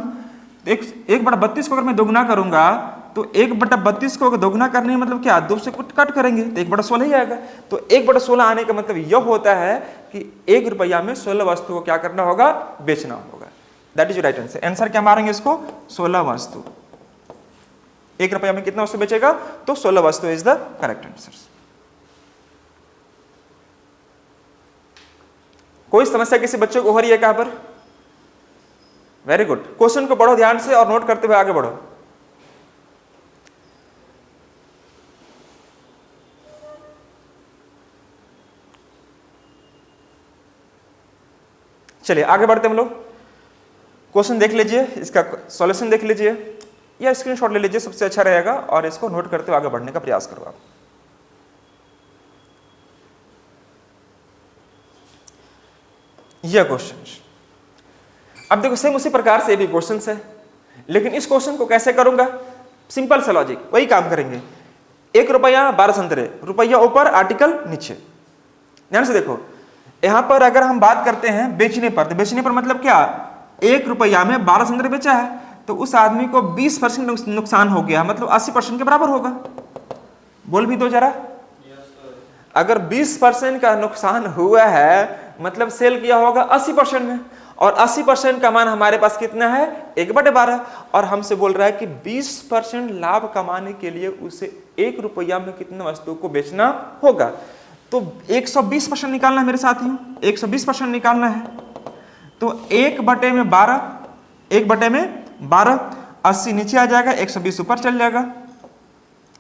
1/32 को अगर मैं दोगुना करूंगा तो 1/32 को अगर दोगुना करने मतलब क्या, 2 से कुछ कट करेंगे तो 1/16 ही आएगा। तो 1/16 आने का मतलब यह होता है कि 1 रुपया में 16 वस्तु को क्या करना होगा, बेचना होगा। That is right answer. Answer क्या मारेंगे इसको, 16 वस्तु। 1 रुपया में कितना वस्तु बेचेगा, तो 16 वस्तु इज द करेक्ट आंसर। कोई समस्या किसी बच्चे को हो रही है क्या पर, वेरी गुड। क्वेश्चन को पढ़ो ध्यान से और नोट करते हुए आगे बढ़ो। चलिए आगे बढ़ते हम लोग। क्वेश्चन देख लीजिए, इसका सॉल्यूशन देख लीजिए या स्क्रीनशॉट ले लीजिए, सबसे अच्छा रहेगा, और इसको नोट करते हुए आगे बढ़ने का प्रयास करो आप। यह क्वेश्चन। अब देखो सेम उसी प्रकार से भी क्वेश्चन है, लेकिन इस क्वेश्चन को कैसे करूंगा, सिंपल सा लॉजिक, वही काम करेंगे। 1 रुपया 12 संतरे, रुपया ऊपर आर्टिकल नीचे। ध्यान से देखो, यहां पर अगर हम बात करते हैं बेचने पर, तो बेचने पर मतलब क्या, 1 रुपया में 12 संतरे बेचा है, तो उस आदमी को 20% नुकसान हो गया, मतलब 80% के बराबर होगा। बोल भी दो जरा, अगर 20% का नुकसान हुआ है मतलब सेल किया होगा 80% में, और 80% का मान हमारे पास कितना है, 1/12, और हमसे बोल रहा है कि 20% लाभ कमाने के लिए उसे 1 रुपया में कितने वस्तु को बेचना होगा। तो 120% निकालना है मेरे साथियों, 120% निकालना है। तो 1/12, 1/12, 80 नीचे आ जाएगा, 120 ऊपर चल जाएगा।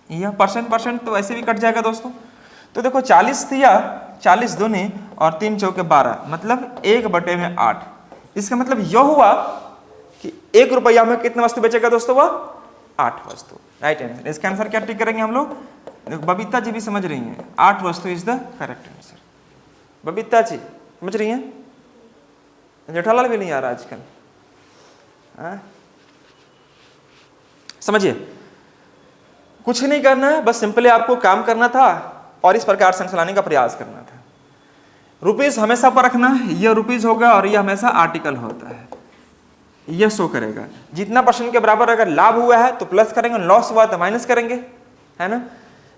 यह परसेंट तो ऐसे भी कट जाएगा दोस्तों। तो देखो 40 दिया, 40 दूनी और 3 चौके 12, मतलब 1/8। इसका मतलब यह हुआ कि 1 रुपया में कितने वस्तु बेचेगा दोस्तों, वह 8 वस्तु। Right answer. इसका आंसर क्या टिक करेंगे हम लोग, देखो बबीता जी भी समझ रही हैं, 8 वस्तु is the correct answer. Babita ji समझ रही हैं, जेठालाल भी नहीं आ रहा आजकल, समझिए कुछ नहीं करना है, बस सिंपली आपको काम करना था और इस प्रकार से चलाने का प्रयास करना था। रुपीज हमेशा पर रखना, यह रुपीज होगा और यह हमेशा आर्टिकल होता है, यह शो करेगा। जितना परसेंट के बराबर अगर लाभ हुआ है तो प्लस करेंगे, लॉस हुआ तो माइनस करेंगे, है ना,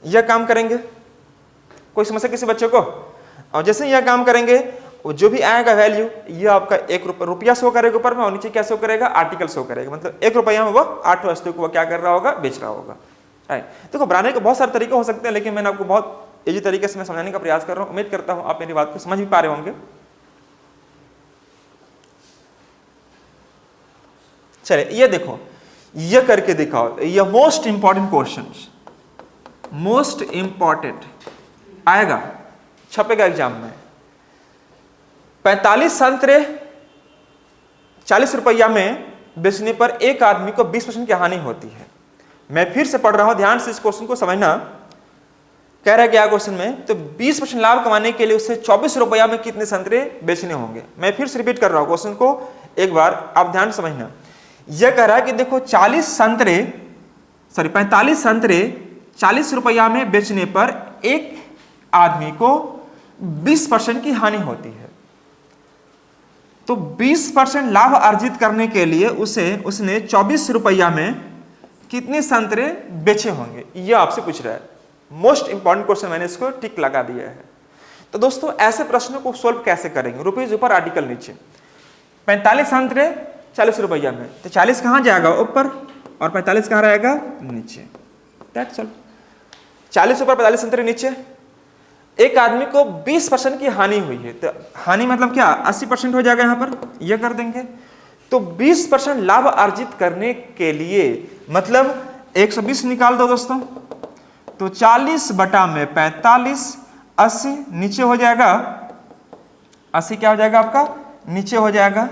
यह काम करेंगे। कोई समस्या किसी बच्चे को, और जैसे यह काम करेंगे जो भी आएगा वैल्यू, यह आपका 1 रुपया शो करेगा ऊपर में, और नीचे क्या शो करेगा, आर्टिकल शो करेगा। मतलब 1 रुपया में वो 8 वस्तु को वो क्या कर रहा होगा, बेच रहा होगा। राइट। देखो बनाने के बहुत सारे तरीके हो सकते हैं, लेकिन मैंने आपको बहुत इजी तरीके से मैं समझाने का प्रयास कर रहा हूं। उम्मीद करता हूं आप मेरी बात को समझ भी पा रहे होंगे। चलिए ये देखो, ये करके दिखाओ, ये most important question, most important आएगा, छपेगा एग्जाम में। 45 संतरे 40 रुपया में बेचने पर एक आदमी को 20% की हानि होती है। मैं फिर से पढ़ रहा हूं, ध्यान से इस क्वेश्चन को समझना। कह रहा है क्या क्वेश्चन में, तो 20% लाभ कमाने के लिए उसे 24 रुपया में कितने संतरे बेचने होंगे। मैं फिर से रिपीट कर रहा हूं क्वेश्चन को एक बार, आप ध्यान समझना। यह कह रहा है कि देखो 45 संतरे 40 रुपया में बेचने पर एक आदमी को 20% की हानि होती है। तो 20% लाभ अर्जित करने के लिए उसने 24 रुपया में कितने संतरे बेचे होंगे, यह आपसे पूछ रहा है। मोस्ट इंपॉर्टेंट क्वेश्चन, मैंने इसको टिक लगा दिया है। तो दोस्तों ऐसे प्रश्नों को सॉल्व कैसे करेंगे, रुपीज ऊपर आर्टिकल नीचे। 45 संतरे 40 रुपया में, तो 40 कहां जाएगा, ऊपर, और 45 कहां रहेगा, नीचे। That's all. 40 ऊपर 45 संतरे नीचे। एक आदमी को 20% की हानि हुई है, तो हानि मतलब क्या, 80% हो जाएगा, यहां पर यह कर देंगे। तो 20% लाभ अर्जित करने के लिए मतलब 120 निकाल दो दोस्तों, तो 40/45, 80 नीचे हो जाएगा, 80 क्या हो जाएगा आपका, नीचे हो जाएगा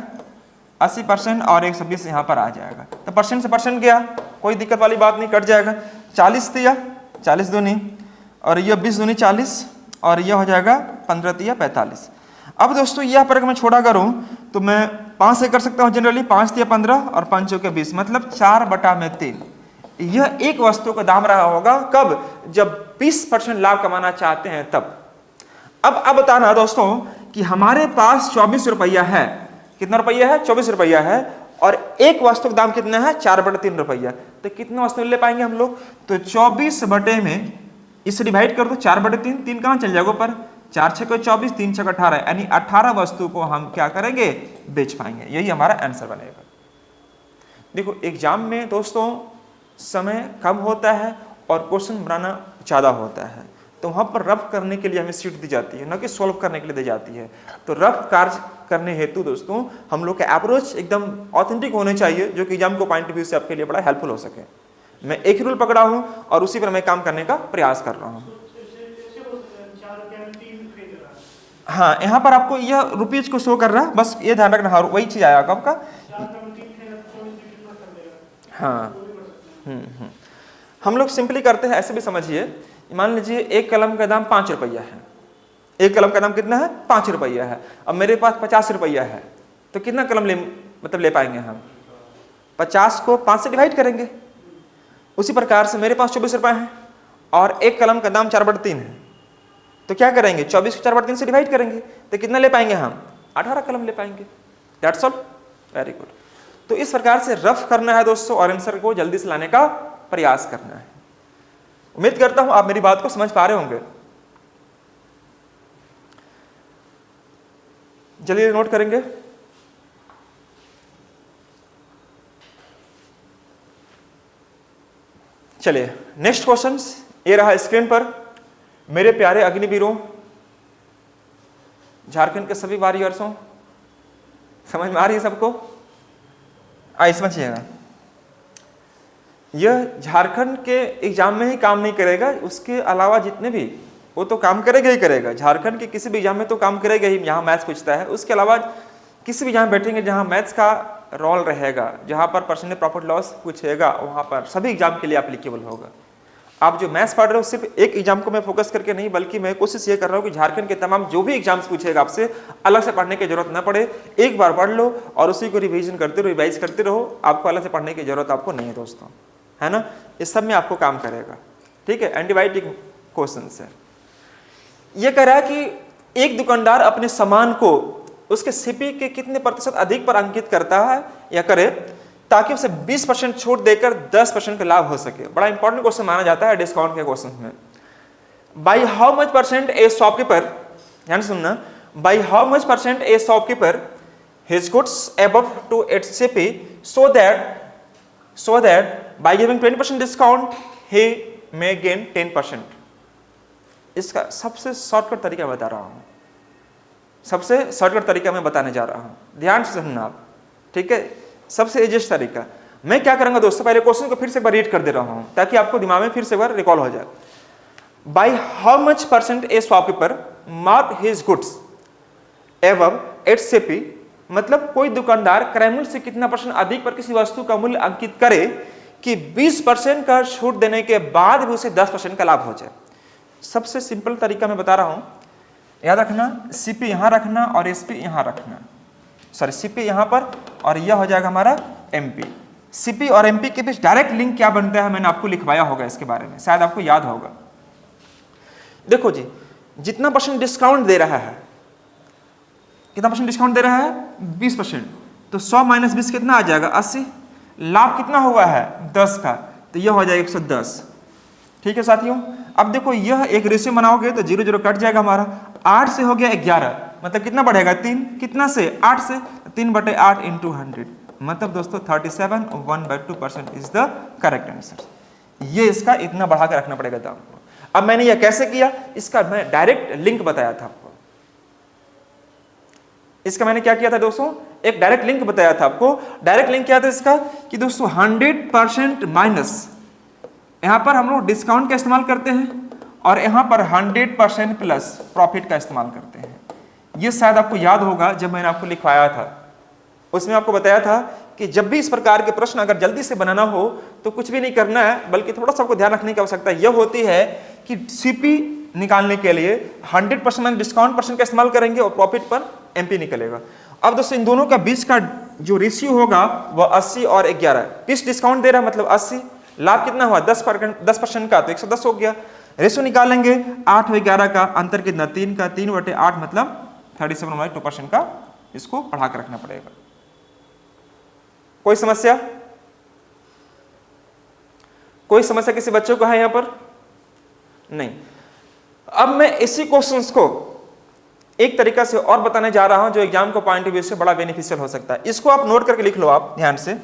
80%, और 120 यहां पर आ जाएगा। तो परसेंट से परसेंट गया, कोई दिक्कत वाली बात नहीं, कट जाएगा। 40 दिया, 40 दूनी, और यह 20 दूनी 40, और यह हो जाएगा 15 दिया 45। अब दोस्तों यह पर मैं छोड़ा करूं तो मैं 5 से कर सकता हूं जनरली, 5 दिया 15 और 5 चौके 20, मतलब 4/3। यह एक वस्तु का दाम रहा होगा कब, जब 20% लाभ कमाना चाहते हैं तब। अब बताना दोस्तों कि हमारे पास 24 रुपया है, कितना रुपया है, 24 रुपया है, और एक वस्तु का दाम कितना है, 4/3 रुपया। तो कितने वस्तु ले पाएंगे हम लोग, तो 24 बटे में इसे डिवाइड कर दो, 4/3, 3 कहां चल जाएगा ऊपर, 4 6 24, 3 6 18, यानी 18 वस्तु को हम क्या करेंगे, बेच पाएंगे। यही हमारा आंसर बनेगा। देखो एग्जाम में दोस्तों समय कम होता है और क्वेश्चन बनाना ज्यादा होता है, तो वहां पर रफ करने के लिए हमें सीट दी जाती है, न कि सॉल्व करने के लिए दी जाती है। तो रफ कार्य करने हेतु दोस्तों हम लोग का अप्रोच एकदम ऑथेंटिक होने चाहिए, जो कि एग्जाम को पॉइंट ऑफ व्यू से आपके लिए बड़ा हेल्पफुल हो सके। मैं एक ही रूल पकड़ा हूं और उसी पर मैं काम करने का प्रयास कर रहा हूं। हाँ, यहाँ पर आपको यह रुपीज को शो कर रहा है, बस ये ध्यान रखना, हाँ वही चीज आया आपका। हाँ हम लोग सिंपली करते हैं, ऐसे भी समझिए। मान लीजिए एक कलम का दाम 5 रुपया है, एक कलम का दाम कितना है? 5 रुपया है। अब मेरे पास 50 रुपया है, तो कितना कलम ले पाएंगे हम? 50 को 5 से डिवाइड करेंगे। उसी प्रकार से मेरे पास 24 रुपए हैं और एक कलम का दाम 4/3 है, तो क्या करेंगे? 24 को 4/3 से डिवाइड करेंगे, तो कितना ले पाएंगे हम? 18 कलम ले पाएंगे। That's all, very good. तो इस प्रकार से रफ करना है दोस्तों और आंसर को जल्दी से लाने का प्रयास करना है। उम्मीद करता हूं आप मेरी बात को समझ पा रहे होंगे। चलिए नोट करेंगे। चलिए नेक्स्ट क्वेश्चन ये रहा स्क्रीन पर। मेरे प्यारे अग्निवीरों, झारखंड के सभी वॉरियर्सों, समझ में आ रही है सबको? आइए समझिएगा, यह झारखंड के एग्जाम में ही काम नहीं करेगा, उसके अलावा जितने भी, वो तो काम करेगा ही करेगा। झारखंड के किसी भी एग्जाम में तो काम करेगा ही, यहाँ मैथ्स पूछता है। उसके अलावा किसी भी एग्जाम बैठेंगे जहाँ मैथ्स का रोल रहेगा, जहाँ पर परसेंटेज प्रॉफिट लॉस पूछेगा, वहाँ पर सभी एग्जाम के लिए एप्लीकेबल होगा। आप जो मैथ्स पढ़ रहे हो सिर्फ एक एग्जाम को मैं फोकस करके नहीं, बल्कि मैं कोशिश ये कर रहा हूँ कि झारखंड के तमाम जो भी एग्जाम्स पूछेगा आपसे, अलग से पढ़ने की जरूरत ना पड़े। एक बार पढ़ लो और उसी को रिवीजन करते रहो, रिवाइज करते रहो। आपको अलग से पढ़ने की जरूरत आपको नहीं है दोस्तों, है ना? इस सब में आपको काम करेगा, ठीक है? एंटीबायोटिक क्वेश्चन है। ये कह रहा है कि एक दुकानदार अपने सामान को उसके सीपी के कितने प्रतिशत अधिक पर अंकित करता है या करे ताकि उसे 20% छूट देकर 10% का लाभ हो सके। बड़ा इंपॉर्टेंट क्वेश्चन माना जाता है डिस्काउंट के क्वेश्चन में। By how much percent a shopkeeper, ध्यान सुनना, by how much percent a shopkeeper his goods above to its CP so that by giving 20% discount he may gain 10%। इसका सबसे शॉर्टकट तरीका बता रहा हूं, सबसे शॉर्टकट तरीका मैं बताने जा रहा हूं, ध्यान से सुनना आप, ठीक है? सबसे इजीएस्ट तरीका मैं क्या करूंगा दोस्तों, पहले क्वेश्चन को फिर से एक बार रीड कर दे रहा हूं ताकि आपको दिमाग में फिर से एक बार रिकॉल हो जाए। By how much percent a shopkeeper mark his goods एवब it's CP, मतलब कोई दुकानदार क्रय मूल्य से कितना परसेंट अधिक पर किसी वस्तु का मूल्य अंकित करे कि 20% का छूट देने के बाद भी उसे 10% का लाभ हो जाए। सबसे सिंपल तरीका मैं बता रहा हूं, याद रखना, सीपी यहां रखना और एसपी यहां रखना, सॉरी सीपी यहां पर और यह हो जाएगा हमारा एमपी। सीपी और एमपी के बीच डायरेक्ट लिंक क्या बनता है मैंने आपको लिखवाया होगा, इसके बारे में शायद आपको याद होगा। देखो जी, जितना परसेंट डिस्काउंट दे रहा है, कितना परसेंट डिस्काउंट दे रहा है? 20%, तो 100 माइनस 20 कितना आ जाएगा? 80। लाभ कितना हुआ है? 10 का, तो यह हो जाएगा 110। ठीक है साथियों, अब देखो यह एक रेशियो बनाओगे तो 0 0 कट जाएगा हमारा, 8 से हो गया 11, मतलब कितना बढ़ेगा? 3, कितना से? 8 से, 3/8 इंटू 100, मतलब दोस्तों 37 1/2% इज द करेक्ट आंसर। ये इसका इतना बढ़ा के रखना पड़ेगा दाम को। अब मैंने यह कैसे किया, इसका मैं डायरेक्ट लिंक बताया था आपको। इसका मैंने क्या किया था दोस्तों, एक डायरेक्ट लिंक बताया था आपको। डायरेक्ट लिंक क्या था इसका कि दोस्तों 100% माइनस, यहां पर हम लोग डिस्काउंट का इस्तेमाल करते हैं और यहां पर 100% प्लस प्रॉफिट का इस्तेमाल करते हैं। ये शायद आपको याद होगा जब मैंने आपको लिखवाया था, उसमें आपको बताया था कि जब भी इस प्रकार के प्रश्न अगर जल्दी से बनाना हो तो कुछ भी नहीं करना है, बल्कि थोड़ा सा आपको ध्यान रखने की आवश्यकता यह होती है कि सीपी निकालने के लिए 100% डिस्काउंट परसेंट का इस्तेमाल करेंगे और प्रॉफिट पर एमपी निकलेगा। अब दोस्तों इन दोनों का बीच का जो रेशियो होगा वह 80 और 11। 20 डिस्काउंट दे रहा है मतलब 80, लाभ कितना हुआ? 10% का, तो 110 हो गया। रेशियो निकालेंगे 8 और 11 का, अंतर कितना? 3 का, 3/8 मतलब 37.2% का इसको बढ़ा कर रखना पड़ेगा। कोई समस्या? कोई समस्या किसी बच्चों को है यहां पर? नहीं। अब मैं इसी क्वेश्चंस को एक तरीका से और बताने जा रहा हूं जो एग्जाम को पॉइंट ऑफ व्यू से बड़ा बेनिफिशियल हो सकता है। इसको आप नोट करके लिख लो आप ध्यान से।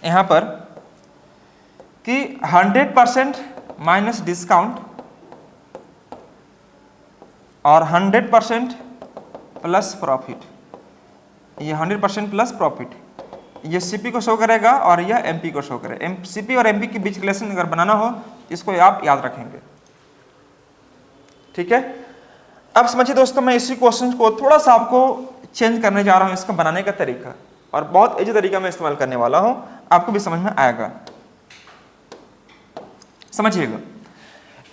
यहां पर कि 100% माइनस डिस्काउंट और 100% प्लस प्रॉफिट, ये 100% प्लस प्रॉफिट, ये सीपी को शो करेगा और यह एमपी को शो करेगा। सीपी और एमपी के बीच रिलेशन अगर बनाना हो इसको आप याद रखेंगे, ठीक है? अब समझिए दोस्तों, मैं इसी क्वेश्चन को थोड़ा सा आपको चेंज करने जा रहा हूं, इसका बनाने का तरीका, और बहुत इजी तरीका मैं इस्तेमाल करने वाला हूं, आपको भी समझ में आएगा। समझिएगा,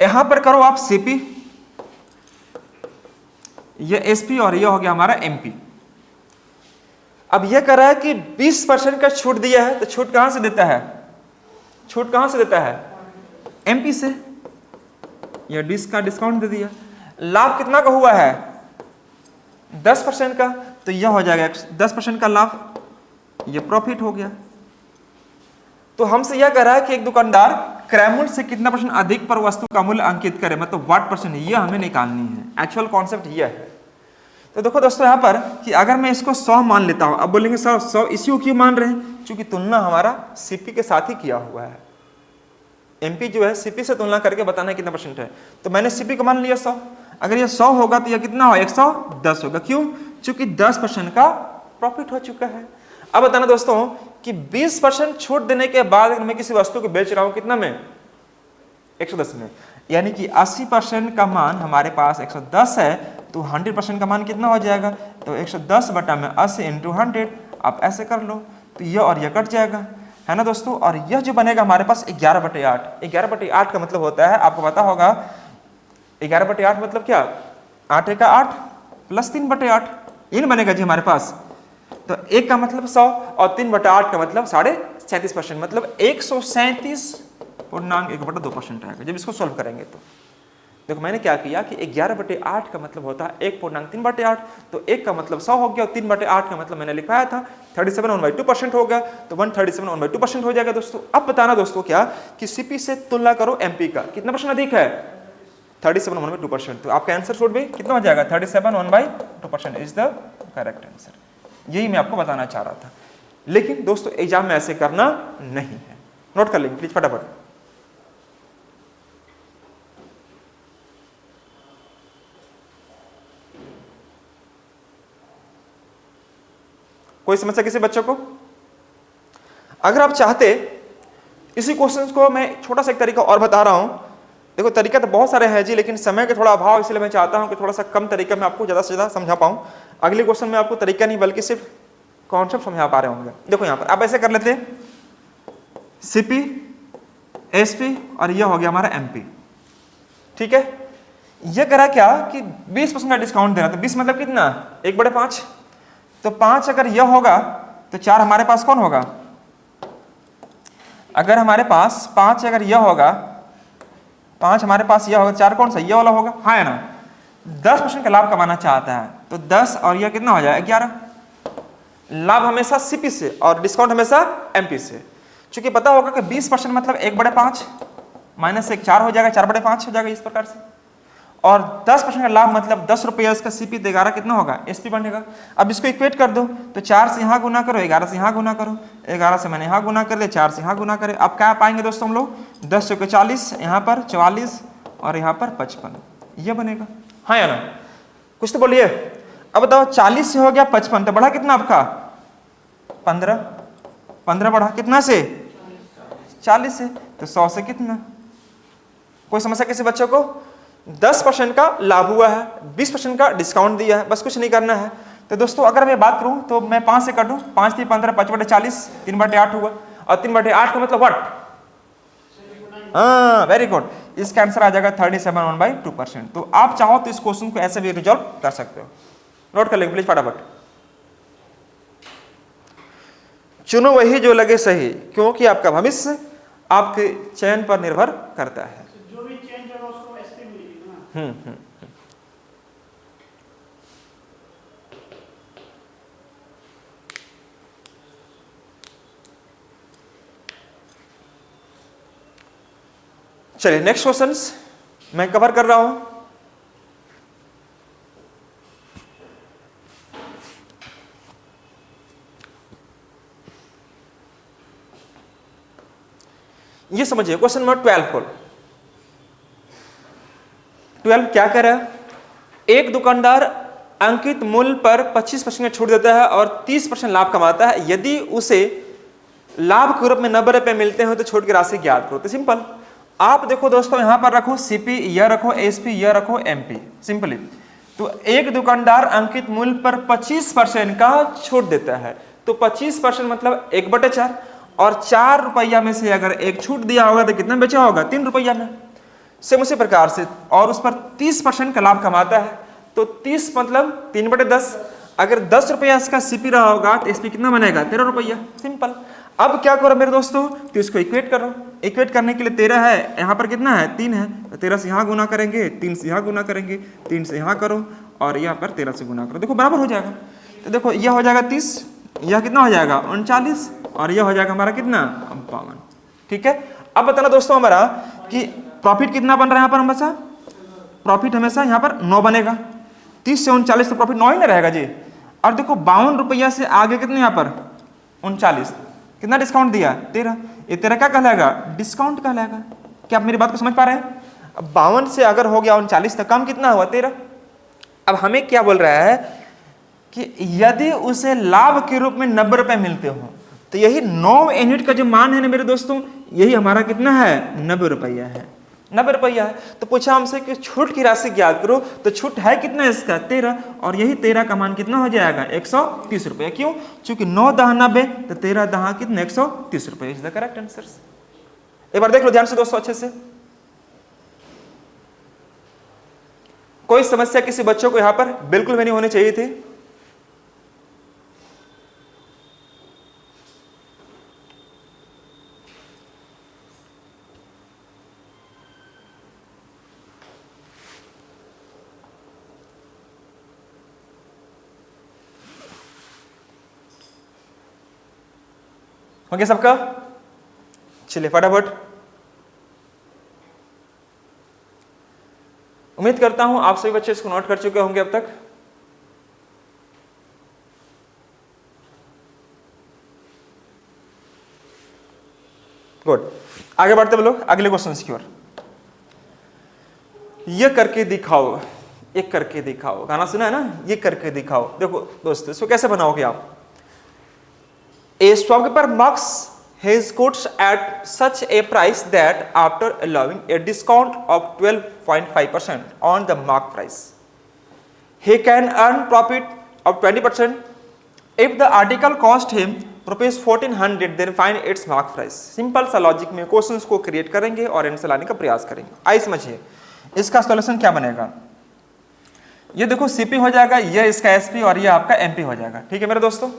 यहां पर करो आप सीपी, ये एसपी और ये हो गया हमारा एमपी। अब ये कह रहा है कि 20% का छूट दिया है, तो छूट कहां से देता है? छूट कहां से देता है? एमपी से। ये का डिस्काउंट दे दिया। लाभ कितना का हुआ है? 10% का, तो यह हो जाएगा 10% का लाभ, ये प्रॉफिट हो गया। तो हमसे यह कह रहा है कि एक दुकानदार क्रय मूल्य से कितना % अधिक पर वस्तु का मूल्य अंकित करे, मतलब व्हाट %, ये हमें निकालनी है। एक्चुअल कॉन्सेप्ट यह है। तो देखो दोस्तों यहाँ पर कि अगर मैं इसको 100 मान लेता हूं, अब बोलेंगे सर 100 इसी क्यों मान रहे हैं? क्योंकि तुलना हमारा सीपी के साथ ही किया हुआ है। एमपी जो है सीपी से तुलना करके बताना है कितना % है। तो मैंने सीपी को मान लिया 100, अगर ये 100 होगा तो यह कितना हो? 110 होगा। क्यों? क्योंकि 10% का प्रॉफिट हो चुका है। अब बताना दोस्तों कि 20% छूट देने के बाद अगर मैं किसी वस्तु को बेच रहा हूं कितना में? 110 में, यानी कि 80% का मान हमारे पास 110 है, तो 100% का मान कितना हो जाएगा? तो 110 बटा में 80 × 100, आप ऐसे कर लो, तो यह और यह कट जाएगा, है ना दोस्तों। और यह जो बनेगा हमारे पास 11/8। 11/8 का मतलब होता है, आपको पता होगा 11/8 मतलब क्या? 8 × 8 + 3/8, ये बनेगा जी हमारे पास। तो 1 का मतलब 100 और 3/8 का मतलब 37.5%, मतलब 137.1/2% आएगा जब इसको सोल्व करेंगे। तो देखो मैंने क्या किया कि 11/8 का मतलब होता है 1.3/8, तो 1 का मतलब 100 हो गया और 3/8 का मतलब मैंने लिखाया था 37.1/2% होगा, तो 137.1/2% हो जाएगा दोस्तों। अब बताना दोस्तों क्या कि सीपी से तुलना करो एमपी का, कितना % अधिक है? 37.1/2%। तो आपका आंसर शुड भी कितना हो जाएगा? 37.1/2% इज द करेक्ट आंसर। यही मैं आपको बताना चाह रहा था, लेकिन दोस्तों एग्जाम में ऐसे करना नहीं है। नोट कर लेंगे प्लीज फटाफट। कोई समस्या किसी बच्चों को? अगर आप चाहते इसी क्वेश्चन को मैं छोटा सा एक तरीका और बता रहा हूं। देखो तरीका तो बहुत सारे हैं जी, लेकिन समय का थोड़ा अभाव, इसलिए मैं चाहता हूं कि थोड़ा सा कम तरीका में आपको ज्यादा से ज्यादा समझा पाऊं। अगले क्वेश्चन में आपको तरीका नहीं बल्कि सिर्फ कॉन्सेप्ट समझा पा रहे होंगे। देखो यहां पर आप ऐसे कर लेते हैं, सीपी, एसपी और यह हो गया हमारा एमपी, ठीक है। यह करा क्या कि 20% का डिस्काउंट दे रहा था। 20 मतलब कितना? 1/5। तो 5 अगर यह होगा तो 4 हमारे पास कौन होगा? अगर हमारे पास 5 अगर यह होगा, 5 हमारे पास यह होगा, 4 कौन सा? यह वाला होगा, हाँ है ना। 10% का लाभ कमाना चाहता है, तो 10 और यह कितना हो जाएगा? 11। लाभ हमेशा सीपी से और डिस्काउंट हमेशा एमपी से। चूंकि पता होगा कि 20% मतलब 1/5 माइनस 1 4 हो जाएगा, 4/5 हो जाएगा इस प्रकार से। और 10% का लाभ मतलब 10 रुपये इसका सीपी, तो 11 कितना होगा? एसपी बनेगा। अब इसको इक्वेट कर दो, तो 4 से यहाँ गुना करो, 11 से यहाँ गुना करो, 11 से मैंने यहाँ गुना कर दिया, 4 से यहाँ गुना करें। अब क्या पाएंगे दोस्तों हम लोग? 10 × 40, यहाँ पर 44 और यहाँ पर 55, ये बनेगा, हाँ या ना? कुछ तो बोलिए। अब बताओ 40 से हो गया 55, तो बढ़ा कितना आपका? 15 बढ़ा कितना से? 40 से। तो 100 से कितना? कोई समस्या किसी बच्चों को? 10% का लाभ हुआ है, 20% का डिस्काउंट दिया है, बस कुछ नहीं करना है। तो दोस्तों अगर मैं बात करूं तो मैं 5 से काटूं, 5 × 15 5/40, 3/8 हुआ। और 3/8 का मतलब व्हाट? हाँ वेरी गुड, इसका आंसर आ जाएगा 37.1/2%। तो आप चाहो तो इस क्वेश्चन को ऐसे भी रिजॉल्व कर सकते हो। नोट कर लेंगे प्लीज फटाफट। चुनो वही जो लगे सही, क्योंकि आपका भविष्य आपके चयन पर निर्भर करता है। जो भी चेंज होगा उसको एसपी मिलेगी ना। चलिए नेक्स्ट क्वेश्चंस मैं कवर कर रहा हूं। ये समझिए क्वेश्चन नंबर 12 को। 12 क्या कह रहा है? एक दुकानदार अंकित मूल्य पर 25% छूट देता है और 30% लाभ कमाता है। यदि उसे लाभ के रूप में 90 रुपए मिलते हैं तो छूट की राशि ज्ञात करो। तो सिंपल, आप देखो दोस्तों यहां पर रखो सीपी, यह रखो एसपी, यह रखो एमपी, सिंपली। तो एक दुकानदार अंकित मूल्य पर 25% का छूट देता है, तो 25% मतलब 1/4, और 4 रुपया में से अगर एक छूट दिया होगा तो कितना बचा होगा? 3 रुपया में। सेम उसी प्रकार से, और उस पर 30% का लाभ कमाता है, तो 30 मतलब 3/10। अगर 10 रुपया इसका सीपी रहा होगा तो इसमें कितना बनेगा? 13 रुपया। सिंपल। अब क्या करो मेरे दोस्तों, तो इसको इक्वेट करो। इक्वेट करने के लिए 13 है, यहाँ पर कितना है? 3 है, तो 13 से यहाँ गुना करेंगे, 3 से यहाँ गुना करेंगे, 3 से यहाँ करो, और यहाँ पर 13 से गुना करो, देखो बराबर हो जाएगा। तो देखो यह हो जाएगा 30, यह कितना हो जाएगा? 39, और यह हो जाएगा हमारा कितना? 52। ठीक है। अब बताना दोस्तों हमारा कि प्रॉफिट कितना बन रहा है यहाँ पर हमेशा? प्रॉफिट हमेशा यहाँ पर 9 बनेगा। 30 से 39 तो प्रॉफिट 9 ही ना रहेगा जी। और देखो 52 रुपया से आगे कितने यहाँ पर? 39। कितना डिस्काउंट दिया? 13। ये 13 क्या कहलाएगा? डिस्काउंट कहलाएगा। क्या आप मेरी बात को समझ पा रहे हैं? अब 52 से अगर हो गया 39 तो कम कितना हुआ? 13। अब हमें क्या बोल रहा है कि यदि उसे लाभ के रूप में 90 रुपए मिलते हो तो यही 9 यूनिट का जो मान है ना मेरे दोस्तों, यही हमारा कितना है? 90 रुपया है। 90 रुपया है। तो पूछा हमसे कि छूट की राशि ज्ञात करो, तो छूट है कितना इसका? 13, और यही 13 का मान कितना हो जाएगा? 130 रुपया। क्यों? चूंकि 9 दहा 90, तो 13 दहा कितना? 130 रुपया। Is the correct answer. एक बार देख लो ध्यान से दोस्तों अच्छे से। कोई समस्या किसी बच्चों को यहां पर बिल्कुल भी नहीं होनी चाहिए थी। हो गया सबका? चलिए फटाफट। उम्मीद करता हूं आप सभी बच्चे इसको नोट कर चुके होंगे अब तक। गुड। आगे बढ़ते हैं लोग अगले क्वेश्चन की ओर। ये करके दिखाओ, ये करके दिखाओ, गाना सुना है ना? ये करके दिखाओ। देखो दोस्तों इसको कैसे बनाओगे आप? A shopkeeper marks his goods at such a price that after allowing a discount of 12.5% on the marked price, he can earn profit of 20%. If the article cost him rupees 1400, then find its marked price. Simple सा लॉजिक में क्वेश्चंस को क्रिएट करेंगे और आंसर लाने का प्रयास करेंगे। आइए समझिए इसका सॉल्यूशन क्या बनेगा। ये देखो सीपी हो जाएगा, ये इसका एसपी, और ये आपका एमपी हो जाएगा। ठीक है मेरे दोस्तों।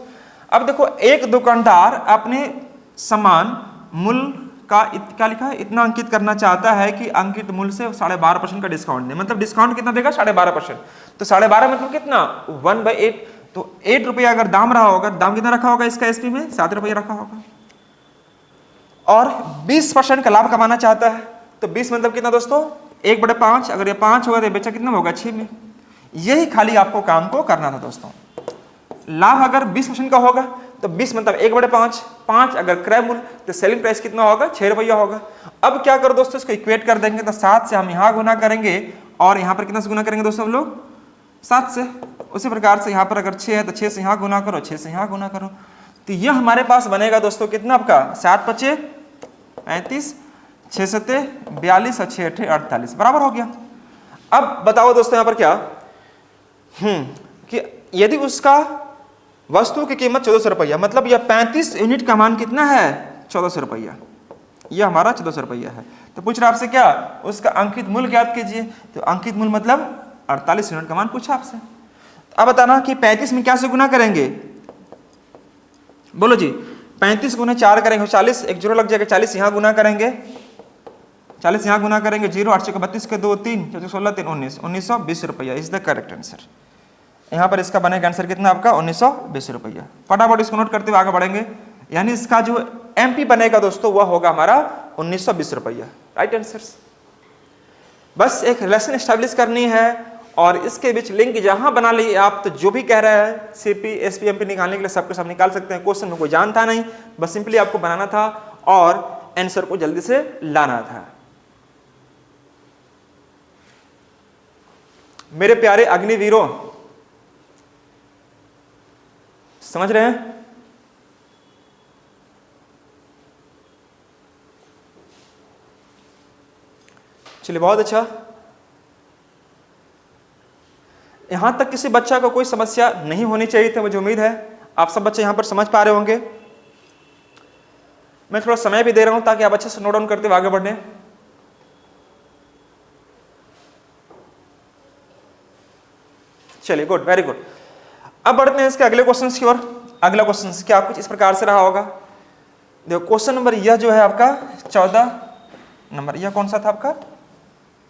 अब देखो एक दुकानदार अपने सामान मूल्य का क्या लिखा है? इतना अंकित करना चाहता है कि अंकित मूल्य से 12.5% का डिस्काउंट दे। मतलब डिस्काउंट कितना देगा? 12.5%। तो 12.5 मतलब कितना? 1/8। तो 8 रुपया अगर दाम रहा होगा, दाम कितना रखा होगा इसका एसपी में? 7 रुपया रखा होगा। और 20% का लाभ कमाना चाहता है, तो 20 मतलब कितना दोस्तों? 1/5। अगर ये 5 होगा तो बेचा कितना होगा? 6 में। यही खाली आपको काम को करना था दोस्तों। लाभ अगर 20% का होगा तो 20 मतलब 1/5। 5 अगर क्रय मूल्य, तो सेलिंग प्राइस कितना होगा? 6 रुपया होगा। अब क्या करो दोस्तों, इसको इक्वेट कर देंगे। तो 7 से हम यहाँ गुना करेंगे, और यहाँ पर कितना से गुना करेंगे दोस्तों हम लोग? 7 से। उसी प्रकार से यहाँ पर अगर 6 है तो 6 से यहाँ गुना करो, 6 से यहाँ गुना करो। तो यह हमारे पास बनेगा दोस्तों कितना आपका? 7 × 5 = 35, 6 × 7 = 42, और 6 × 8 = 48। बराबर हो गया। अब बताओ दोस्तों यहाँ पर क्या कि यदि उसका वस्तु की कीमत 1400 रुपया, मतलब यह 35 यूनिट का मान कितना है? 1400 रुपया। यह हमारा 1400 रुपया है। तो पूछ रहा आपसे क्या? उसका अंकित मूल्य ज्ञात कीजिए। तो अंकित मूल्य मतलब 48 यूनिट का मान पूछा आपसे। अब बताना कि 35 में क्या से गुना करेंगे? बोलो जी। 35 × 4 करेंगे 40, एक जीरो लग जाएगा। 40 यहाँ गुना करेंगे, 40 यहाँ गुना करेंगे, 0, 8 × 32 के 2 3, 4 16 3 19, 1920 रुपया। Is the correct answer. यहाँ पर इसका बनेगा आंसर कितना आपका? 1920 रुपया। फटाफट इसको नोट करते हुए आगे बढ़ेंगे। यानी इसका जो एमपी बनेगा दोस्तों वह होगा हमारा 1920 रुपया। Right answer. बस एक रिलेशन एस्टैब्लिश करनी है, और इसके बीच लिंक जहां बना लिए आप, तो जो भी कह रहा है सीपी एसपी एमपी निकालने के लिए सबके सब निकाल सकते हैं। क्वेश्चन में कोई जानता नहीं, बस सिंपली आपको बनाना था और आंसर को जल्दी से लाना था। मेरे प्यारे अग्निवीरों, समझ रहे हैं? चलिए बहुत अच्छा। यहां तक किसी बच्चा को कोई समस्या नहीं होनी चाहिए थी। मुझे उम्मीद है आप सब बच्चे यहां पर समझ पा रहे होंगे। मैं थोड़ा समय भी दे रहा हूं ताकि आप अच्छे से नोट डाउन करते हुए आगे बढ़ने। चलिए गुड, वेरी गुड। अब बढ़ते हैं इसके अगले क्वेश्चन की ओर। अगला क्वेश्चन क्या कुछ इस प्रकार से रहा होगा। देखो क्वेश्चन नंबर यह जो है आपका 14 नंबर, यह कौन सा था आपका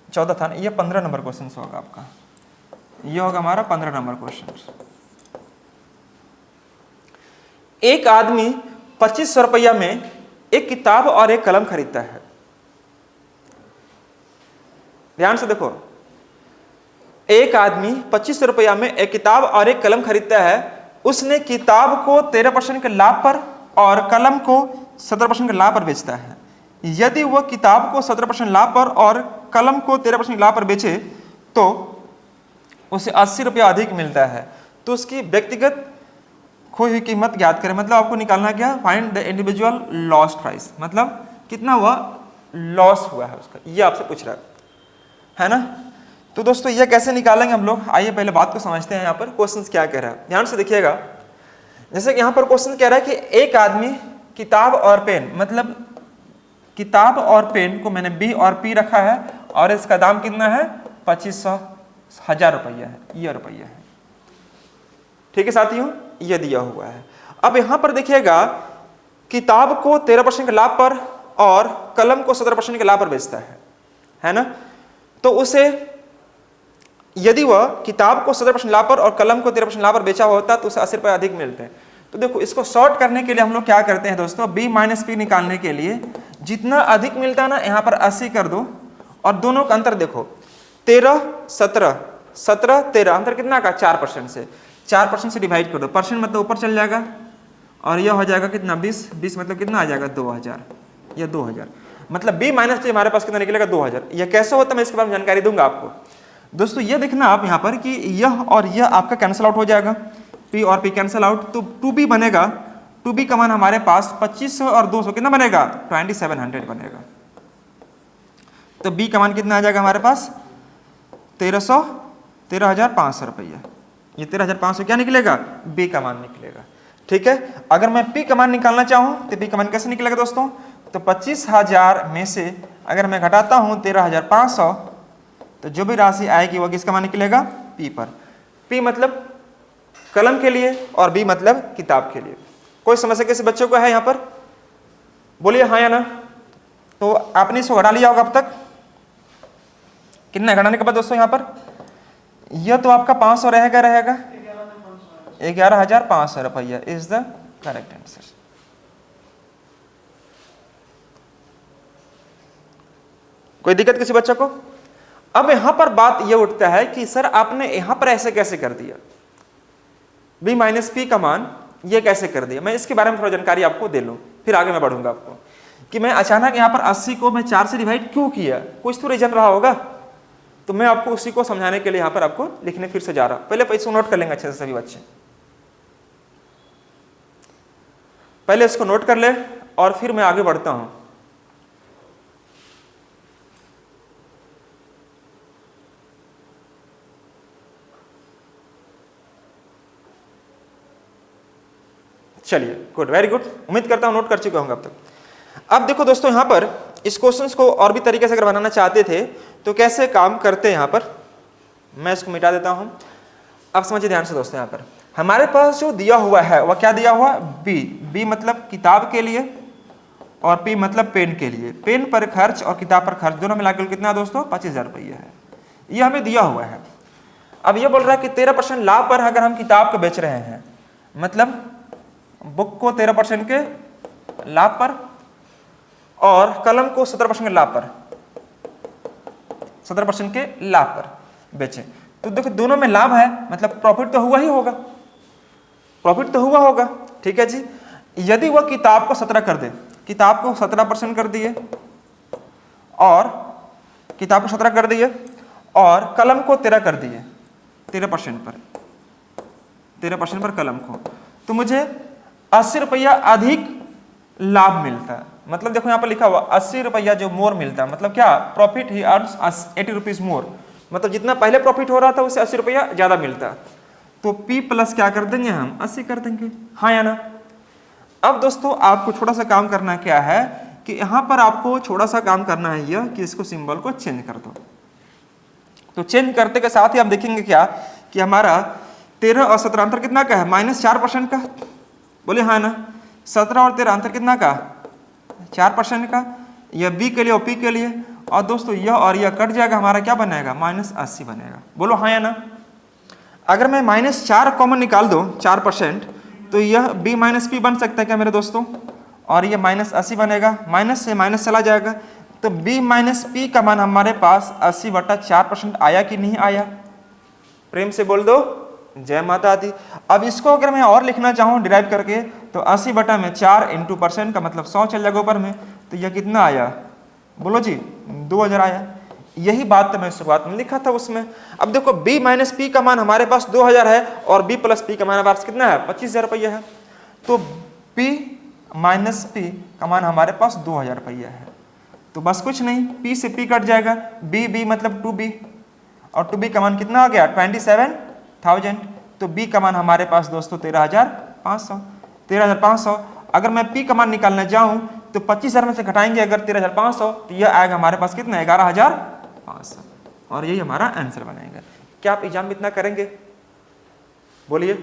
14 था ना, यह 15 नंबर क्वेश्चन होगा आपका, यह होगा हमारा 15 नंबर क्वेश्चन। एक आदमी 2500 रुपया में एक किताब और एक कलम खरीदता है। ध्यान से देखो, एक आदमी 2500 रुपया में एक किताब और एक कलम खरीदता है। उसने किताब को 13% के लाभ पर और कलम को 17% के लाभ पर बेचता है। यदि वह किताब को 17% लाभ पर और कलम को 13% लाभ पर बेचे तो उसे 80 रुपया अधिक मिलता है। तो उसकी व्यक्तिगत खोई हुई कीमत ज्ञात करें। मतलब आपको निकालना क्या, find the individual lost price, मतलब कितना हुआ लॉस हुआ है उसका, ये आपसे पूछ रहा है ना। तो दोस्तों ये कैसे निकालेंगे हम लोग, आइए पहले बात को समझते हैं। यहाँ पर क्वेश्चन क्या कह रहा है, ध्यान से देखिएगा। जैसे कि यहाँ पर क्वेश्चन कह रहा है कि एक आदमी किताब और पेन, मतलब किताब और पेन को मैंने बी और पी रखा है और इसका दाम कितना है 2500, 1000 रुपया है, ये रुपया है। ठीक है साथियों, ये दिया हुआ है। अब यहां पर देखिएगा किताब को 13% के लाभ पर और कलम को 17% के लाभ पर बेचता है ना। तो उसे यदि वह किताब को 17% लाभ पर और कलम को 13% लाभ पर बेचा होता तो उसे 80 रुपये अधिक मिलते हैं। तो देखो इसको शॉर्ट करने के लिए हम लोग क्या करते हैं दोस्तों, बी माइनस पी निकालने के लिए जितना अधिक मिलता है ना यहाँ पर 80 कर दो और दोनों का अंतर देखो 13 17 17 13 अंतर कितना का 4% से, 4% से डिवाइड कर दो, परसेंट मतलब ऊपर चल जाएगा और यह हो जाएगा कितना 20, 20 मतलब कितना आ जाएगा 2000, यह 2000 मतलब बी माइनस हमारे पास कितना निकलेगा 2000। यह कैसे होता है मैं इसके बारे में जानकारी दूंगा आपको। दोस्तों ये देखना आप यहाँ पर कि यह और यह आपका कैंसिल आउट हो जाएगा, पी और पी कैंसिल आउट, तो 2b बनेगा। 2b का मान हमारे पास 2500 और 200 कितना बनेगा 2700 बनेगा। तो b का मान कितना आ जाएगा हमारे पास 13,500 रुपया। ये 13,500 क्या निकलेगा b का मान निकलेगा। ठीक है, अगर मैं p का मान निकालना चाहूं तो p का मान कैसे निकलेगा दोस्तों, तो 25,000 में से अगर मैं घटाता हूं 13,500 तो जो भी राशि आएगी वो किसका मान निकलेगा p पर। p मतलब कलम के लिए और b मतलब किताब के लिए। कोई समस्या किसी बच्चों को है यहाँ पर, बोलिए हाँ या ना। तो आपने इसको घटा लिया होगा अब तक, कितना घटाने के बाद दोस्तों यहाँ पर यह तो आपका 500 रहेगा 11,500 रुपया इज द करेक्ट आंसर। कोई दिक्कत किसी बच्चों को। अब यहां पर बात यह उठता है कि सर आपने यहां पर ऐसे कैसे कर दिया, b माइनस पी का मान ये कैसे कर दिया। मैं इसके बारे में थोड़ा जानकारी आपको दे लूं फिर आगे मैं बढ़ूंगा आपको कि मैं अचानक यहां पर 80 को मैं 4 से डिवाइड क्यों किया, कुछ तो रीजन रहा होगा। तो मैं आपको उसी को समझाने के लिए यहां पर आपको लिखने फिर से जा रहा हूं। पहले इसको नोट कर लेंगे अच्छे से सभी बच्चे, पहले इसको नोट कर ले और फिर मैं आगे बढ़ता हूं। चलिए गुड, वेरी गुड, उम्मीद करता हूं नोट कर चुके होंगे अब तक। अब देखो दोस्तों यहां पर इस क्वेश्चंस को और भी तरीके से अगर बनाना चाहते थे तो कैसे काम करते हैं। यहां पर मैं इसको मिटा देता हूं। अब समझिए ध्यान से दोस्तों, यहां पर हमारे पास जो दिया हुआ है वह क्या दिया हुआ, बी मतलब किताब के लिए और पी मतलब पेन के लिए। पेन पर खर्च और किताब पर खर्च दोनों मिलाकर कितना दोस्तों 25,000 रुपया है, ये हमें दिया हुआ है। अब ये बोल रहा है कि 13% लाभ पर अगर हम किताब को बेच रहे हैं, मतलब बुक को 13% के लाभ पर और कलम को 17% के लाभ पर, 17% के लाभ पर बेचे, तो देखो दोनों में लाभ है, मतलब प्रॉफिट तो हुआ ही होगा, प्रॉफिट तो हुआ होगा। ठीक है जी। यदि वह किताब को 17 कर दे, किताब को 17% कर दिए और किताब को 17 कर दिए और कलम को 13 कर दिए, 13% पर कलम को, तो मुझे 80 रुपया अधिक लाभ मिलता है। मतलब देखो यहाँ पर लिखा हुआ 80 रुपया जो मोर मिलता है, मतलब क्या प्रॉफिट ही अर्न्स 80 रुपीज मोर, मतलब जितना पहले प्रॉफिट हो रहा था उससे 80 रुपया ज्यादा मिलता है। तो P प्लस क्या कर देंगे हम 80 कर देंगे, हाँ या ना। अब दोस्तों आपको थोड़ा सा काम करना क्या है कि यहाँ पर आपको थोड़ा सा काम करना है यह कि इसको सिंबल को चेंज कर दो। तो चेंज करते के साथ ही आप देखेंगे क्या कि हमारा 13 और 17 अंतर कितना का है, -4% का। बोले हाँ ना, 17 और 13 अंतर कितना का, 4% का। यह बी के लिए और पी के लिए, और दोस्तों यह और यह कट जाएगा, हमारा क्या बनेगा, -80 बनेगा। बोलो हाँ या ना। अगर मैं -4 कॉमन निकाल दूँ 4%, तो यह b माइनस पी बन सकता है क्या मेरे दोस्तों, और यह -80 बनेगा, माइनस से माइनस चला जाएगा। तो b माइनस पी का मान हमारे पास 80/4% आया कि नहीं आया, प्रेम से बोल दो जय माता दी। अब इसको अगर मैं और लिखना चाहूँ डिराइव करके, तो 80/4 इंटू % का मतलब 100 चल जाएगा ऊपर में, तो यह कितना आया, बोलो जी 2000 आया। यही बात तो मैं शुरुआत में लिखा था उसमें। अब देखो b माइनस पी का मान हमारे पास 2000 है और b प्लस पी का मान हमारे पास कितना है, 25,000 रुपया है। तो p माइनस पी का मान हमारे पास 2000 रुपया है। तो बस कुछ नहीं, p से p कट जाएगा, b मतलब 2b, और 2b का मान कितना आ गया 27,000। तो b का मान हमारे पास दोस्तों 13,500। अगर मैं p का मान निकालना जाऊं तो 25,000 में से घटाएंगे अगर 13,500, तो यह आएगा हमारे पास कितना, 11,500। और यही हमारा आंसर बनेगा। क्या आप एग्जाम में इतना करेंगे, बोलिए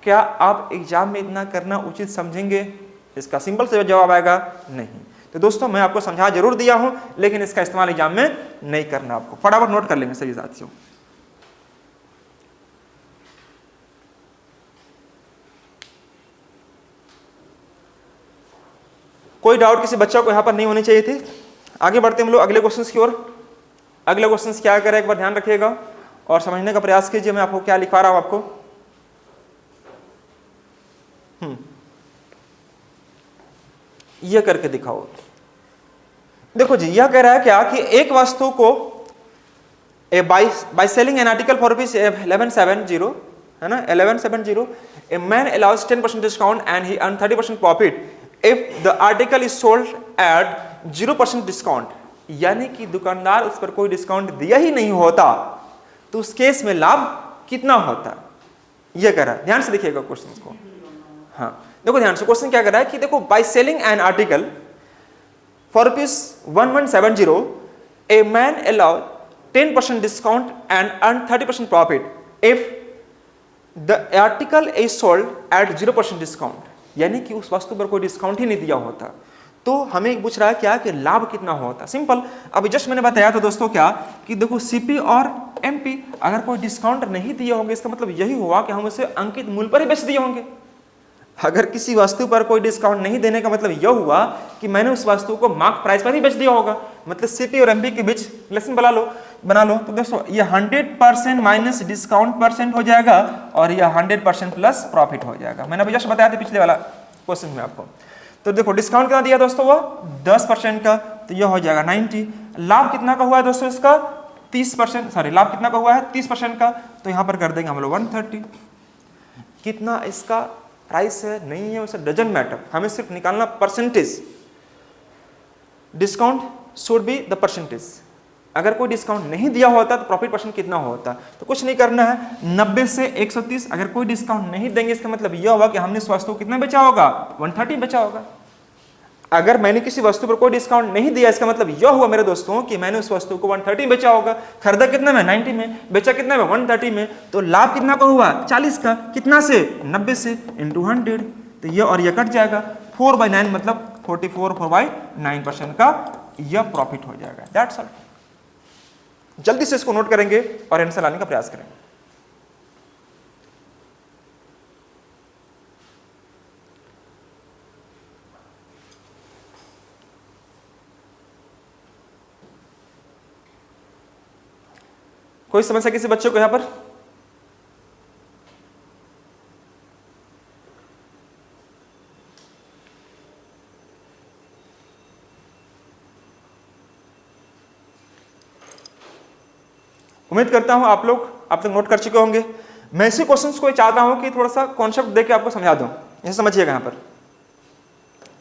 क्या आप एग्जाम में इतना करना उचित समझेंगे? इसका सिंपल से जवाब आएगा नहीं। तो दोस्तों मैं आपको समझा जरूर दिया हूं, लेकिन इसका इस्तेमाल एग्जाम में नहीं करना। आपको फटाफट नोट कर लेंगे सभी साथियों। कोई डाउट किसी बच्चा को यहां पर नहीं होनी चाहिए थी। आगे बढ़ते हम लोग अगले क्वेश्चन की ओर। अगले क्वेश्चन क्या करें एक बार ध्यान रखिएगा और समझने का प्रयास कीजिए। मैं आपको क्या लिखा रहा हूं आपको, यह करके दिखाओ। देखो जी, यह कह रहा है क्या कि एक वस्तु को by selling an article for rupees 1170, है ना, 1170, a man allows 10% discount and he earn 30% profit if the article is sold at 0% discount. यानी कि दुकानदार उस पर कोई डिस्काउंट दिया ही नहीं होता, तो उस केस में लाभ कितना होता, यह कह रहा है। ध्यान से देखिएगा क्वेश्चन को। हाँ देखो ध्यान से, क्वेश्चन क्या कर रहा है कि देखो by selling an article for rupees 1170, a man allow 10% discount and earn 30% profit if the article is sold at 0% discount. यानी कि उस वस्तु पर कोई डिस्काउंट ही नहीं दिया होता, तो हमें पूछ रहा है क्या कि लाभ कितना होता। सिंपल, अभी जस्ट मैंने बताया था दोस्तों क्या कि देखो सीपी और एमपी अगर कोई डिस्काउंट नहीं दिए होंगे, इसका मतलब यही हुआ कि हम उसे अंकित मूल्य पर ही बेच दिए होंगे। अगर किसी वस्तु पर कोई डिस्काउंट नहीं देने का मतलब यह हुआ कि मैंने उस वस्तु को मार्क प्राइस पर ही बेच दिया होगा। मतलब सीपी और एमपी के बीच रिलेशन बना लो। तो दोस्तों ये 100% माइनस डिस्काउंट % हो जाएगा और यह 100% प्लस प्रॉफिट हो जाएगा। मैंने अभी जस्ट बताया था पिछले वाला क्वेश्चन में आपको। तो देखो डिस्काउंट कितना दिया दोस्तों, वो 10% का, तो यह हो जाएगा 90। लाभ कितना का हुआ है दोस्तों इसका, 30%, सॉरी लाभ कितना का हुआ है 30% का, तो यहाँ पर कर देंगे हम लोग 130। कितना इसका प्राइस है नहीं है उसे डजंट मैटर, हमें सिर्फ निकालना percentage. Discount should be the percentage. अगर कोई डिस्काउंट नहीं दिया होता तो प्रॉफिट % कितना होता, तो कुछ नहीं करना है, 90 से 130। अगर कोई डिस्काउंट नहीं देंगे इसका मतलब यह होगा कि हमने इस वस्तु को कितना बेचा होगा, 130 बेचा होगा। अगर मैंने किसी वस्तु पर कोई डिस्काउंट नहीं दिया, इसका मतलब यह हुआ मेरे दोस्तों कि मैंने उस वस्तु को 130 बेचा होगा। खरीदा कितना में, 90 में, बेचा कितना में, 130 में। तो लाभ कितना का हुआ, 40 का। कितना से, 90 से इंटू 100, तो यह और यह कट जाएगा। 4/9 मतलब 44/9% का यह प्रॉफिट हो जाएगा। That's all. जल्दी से इसको नोट करेंगे और आंसर लाने का प्रयास करेंगे। कोई समस्या किसी बच्चे को यहां पर? उम्मीद करता हूं आप लोग अब तक नोट कर चुके होंगे। मैं इसी क्वेश्चंस को चाहता हूं कि थोड़ा सा कॉन्सेप्ट देके आपको समझा दूं। ये समझिएगा यहां पर,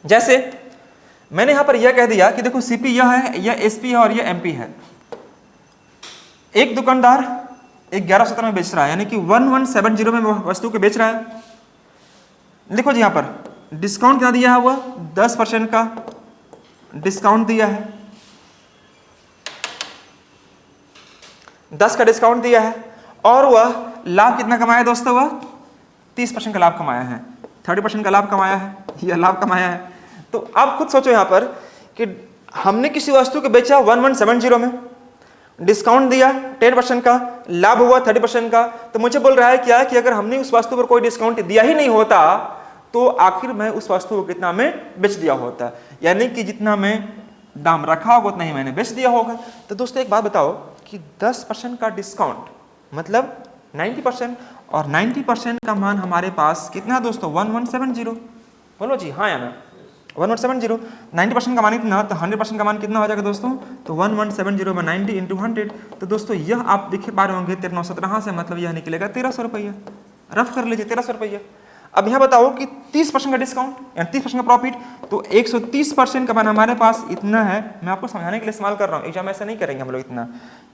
जैसे मैंने यहां पर यह कह दिया कि देखो सीपी यह है, यह एसपी है और यह एमपी है। एक दुकानदार 1170 में बेच रहा है, यानी कि 1170 में वस्तु को बेच रहा है। देखो जी यहां पर डिस्काउंट क्या दिया है, हुआ 10% का डिस्काउंट दिया है, 10 का डिस्काउंट दिया है, और वह लाभ कितना कमाया दोस्तों? वह 30% का लाभ कमाया है, 30% का लाभ कमाया है, यह लाभ कमाया है। तो आप खुद सोचो यहाँ पर कि हमने किसी वस्तु को बेचा 1170 में, डिस्काउंट दिया 10% का, लाभ हुआ 30% का। तो मुझे बोल रहा है क्या कि अगर हमने उस वस्तु पर कोई डिस्काउंट दिया ही नहीं होता तो आखिर में उस वस्तु को कितना में बेच दिया होता, यानी कि जितना में दाम रखा होगा उतना ही मैंने बेच दिया होगा। तो दोस्तों एक बात बताओ कि 10% का डिस्काउंट मतलब 90%, और 90% का मान हमारे पास कितना है दोस्तों? 1170। बोलो जी हाँ या ना? 1170। 90% का मान इतना, तो 100% का मान कितना हो जाएगा दोस्तों? तो 1170 में 90 × 100। तो दोस्तों यह आप देख पा रहे होंगे 1317 से, मतलब यह निकलेगा 1300 रुपया। रफ कर लीजिए 1300 रुपया। अब यहाँ बताओ कि 30% का डिस्काउंट यानी 30% का प्रॉफिट, तो 130% का मान हमारे पास इतना है। मैं आपको समझाने के लिए इस्तेमाल कर रहा हूँ, एग्जाम ऐसा नहीं करेंगे हम लोग इतना।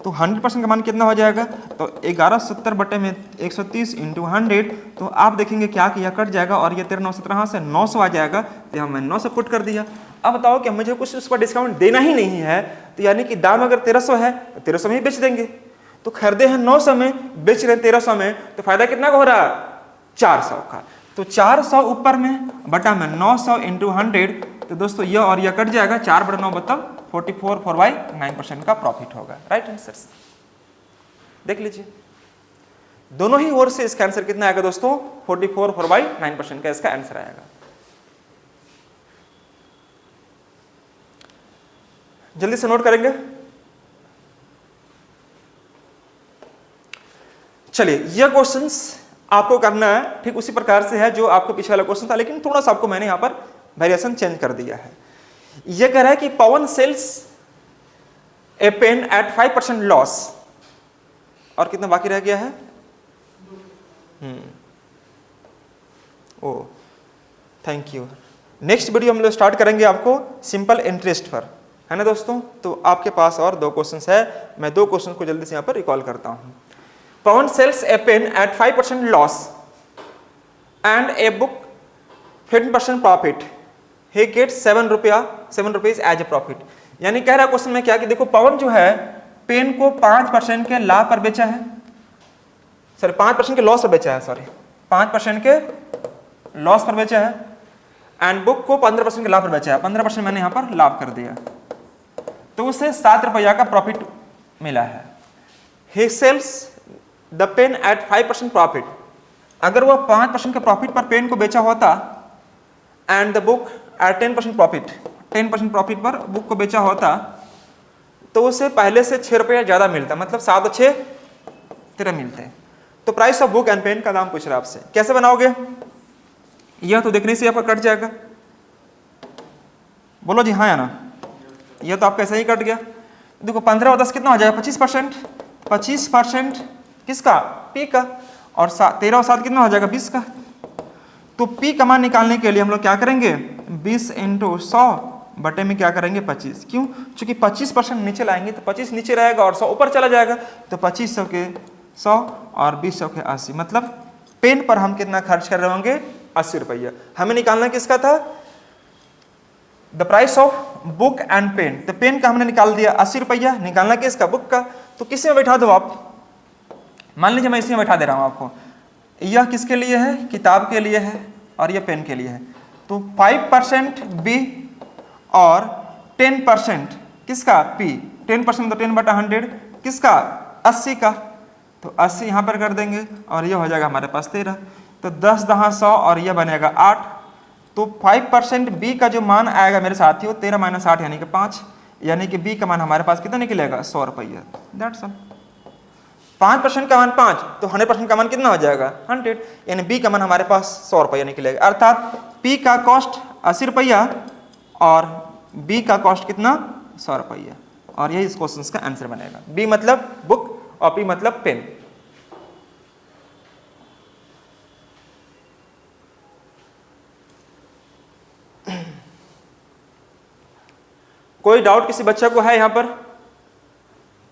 तो 100% का मान कितना हो जाएगा? तो 1170 बटे में 130 × 100। तो आप देखेंगे क्या कि यह कट जाएगा और ये 1317 से 900 आ जाएगा। तो यहाँ मैंने 900 पुट कर दिया। अब बताओ कि मुझे कुछ उस पर डिस्काउंट देना ही नहीं है, तो यानी कि दाम अगर 1300 है तो 1300 में ही बेच देंगे। तो खरीदे हैं 900 में, बेच रहे हैं 1300 में, तो फायदा कितना का हो रहा? 400 का। तो 400 ऊपर में बटा में 900 × 100। तो दोस्तों यह और यह कट जाएगा, 4 बटा 9 मतलब 44 4/9% का प्रॉफिट होगा। राइट आंसर देख लीजिए, दोनों ही ओर से इसका आंसर कितना आएगा दोस्तों? 44 4/9% का इसका आंसर आएगा। जल्दी से नोट करेंगे। चलिए, यह क्वेश्चंस आपको करना है ठीक उसी प्रकार से है जो आपको पीछे वाला क्वेश्चन था, लेकिन थोड़ा सा आपको मैंने यहां पर वेरिएशन चेंज कर दिया है। यह कह रहा है कि Pavan sells a pen at 5% loss, और कितना बाकी रह गया है? Oh thank you. Next video हम लोग स्टार्ट करेंगे आपको सिंपल इंटरेस्ट पर, है ना दोस्तों? तो आपके पास और 2 क्वेश्चंस है, मैं 2 क्वेश्चन को जल्दी से यहां पर रिकॉल करता हूं। Pawan sells a pen at 5% loss and a book 15% profit. He gets 7 rupees as a profit. यानी कह रहा है क्वेश्चन में क्या कि देखो पवन जो है पेन को 5% के लाभ पर बेचा है, सॉरी 5% के लॉस पर बेचा है, सॉरी 5% के लॉस पर बेचा है, एंड बुक को 15% के लाभ पर बेचा है। 15% मैंने यहाँ पर लाभ कर दिया, तो उसे 7 रुपया का प्रॉफिट मिला है। He sells the pen at 5% profit. अगर वह 5% के प्रॉफिट पर पेन को बेचा होता, and the book at 10% profit, 10% profit पर बुक को बेचा होता, तो उसे पहले से 6 रुपया ज्यादा मिलता, मतलब 7 और 6 13 मिलते हैं। तो price of book and pen का दाम पूछ रहा है आपसे, कैसे बनाओगे? यह तो देखने से आपका कट जाएगा। बोलो जी हाँ या ना? यह तो आपका ऐसा ही कट गया। देखो 15 और 10 कितना हो जाएगा? 25%। 25% किसका? पी का। और 13 और 7 कितना हो जाएगा? 20 का। तो पी का मान निकालने के लिए हम लोग क्या करेंगे? 20 × 100 बटे में क्या करेंगे? 25। क्यों? क्योंकि 25% नीचे लाएंगे तो 25 नीचे रहेगा और 100 ऊपर चला जाएगा। तो 2500 के 100 और 2000 के 80, मतलब पेन पर हम कितना खर्च कर रहे होंगे? 80 रुपया। हमें निकालना किसका था? The price of book and pen. तो पेन का हमने निकाल दिया 80 रुपया, निकालना किसका? बुक का। तो किसी में बैठा दो आप, मान लीजिए मैं इसी में बैठा दे रहा हूं आपको। यह किसके लिए है? किताब के लिए है, और यह पेन के लिए है। तो 5% बी और 10% किसका? पी। 10% तो 10 बटा 100 किसका? 80 का। तो 80 यहां पर कर देंगे और यह हो जाएगा हमारे पास 13। तो 10 10 100 और यह बनेगा 8। तो 5% बी का जो मान आएगा मेरे साथियों 13 - 8 यानी कि 5, यानी कि बी का मान हमारे पास कितना निकलेगा? 100 रुपया। That's all. 5% का मान 5, तो 100% का मान कितना हो जाएगा? 100, यानी बी का मान हमारे पास 100 रुपया निकलेगा। अर्थात पी का कॉस्ट 80 रुपया और बी का कॉस्ट कितना? 100 रुपया। और यही इस क्वेश्चन का आंसर बनेगा। बी मतलब बुक और पी मतलब पेन। कोई डाउट किसी बच्चा को है यहाँ पर?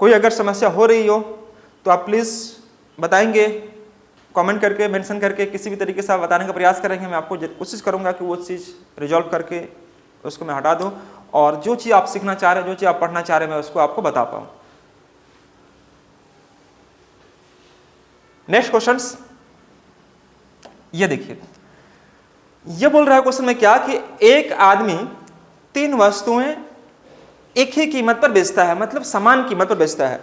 कोई अगर समस्या हो रही हो तो आप प्लीज़ बताएंगे, कमेंट करके, मेंशन करके, किसी भी तरीके से आप बताने का प्रयास करेंगे। मैं आपको कोशिश करूंगा कि वो चीज़ रिजॉल्व करके उसको मैं हटा दूं, और जो चीज़ आप सीखना चाह रहे हैं, जो चीज़ आप पढ़ना चाह रहे हैं, मैं उसको आपको बता पाऊँ। नेक्स्ट क्वेश्चन ये देखिए, ये बोल रहा है क्वेश्चन में क्या कि एक आदमी 3 वस्तुएं एक ही कीमत पर बेचता है, मतलब समान कीमत पर बेचता है।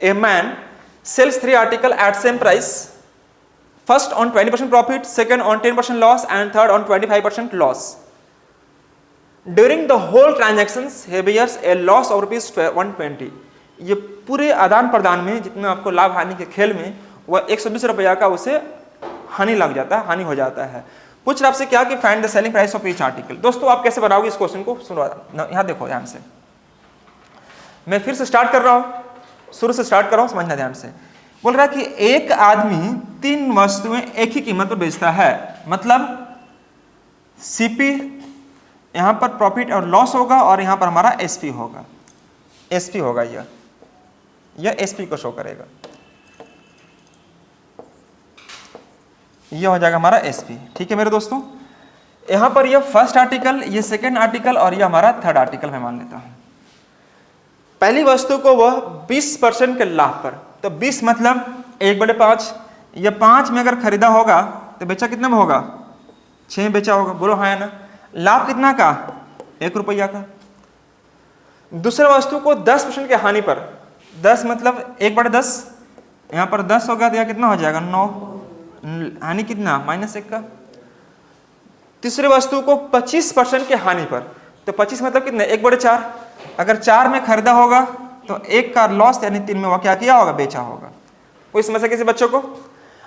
A man sells 3 article at same price, first on 20% profit, second on 10% loss and third on 25% loss. During the whole transactions he bears a loss of ₹120। ये पूरे आदान प्रदान में जितना आपको लाभ हानि के खेल में वह 120 रुपया का उसे हानि लग जाता है, हानि हो जाता है। पूछ रहा आपसे क्या कि find the selling price of each article. दोस्तों आप कैसे बनाओगे इस क्वेश्चन को, सुनो यहाँ देखो ध्यान से, मैं फिर से स्टार्ट कर रहा हूँ, शुरू से स्टार्ट कर रहा हूँ, समझना ध्यान से। बोल रहा है कि एक आदमी 3 वस्तुएं एक ही कीमत पर बेचता है, मतलब सीपी यहां पर प्रॉफिट और लॉस होगा और यहां पर हमारा एसपी होगा, एसपी होगा, यह एसपी को शो करेगा, यह हो जाएगा हमारा एसपी। ठीक है मेरे दोस्तों, यहां पर यह फर्स्ट आर्टिकल, यह सेकंड आर्टिकल और यह हमारा थर्ड आर्टिकल मैं मान लेता हूं। पहली वस्तु को वह 20% के लाभ पर, तो 20 मतलब 1/5, यह 5 में अगर खरीदा होगा तो बेचा कितना में होगा, 6 में बेचा होगा, बोलो हाँ या ना। लाभ कितना का, 1 रुपया का। दूसरे वस्तु को 10% के हानि पर, 10 मतलब 1/10, यहां पर 10 होगा तो यह कितना हो जाएगा 9, हानि कितना -1 का। तीसरी वस्तु को 25% के हानि पर, तो 25 मतलब कितना 1/4, अगर 4 में खरीदा होगा तो 1 का लॉस, यानी 3 में वह क्या किया होगा, बेचा होगा। कोई समस्या किसी बच्चों को?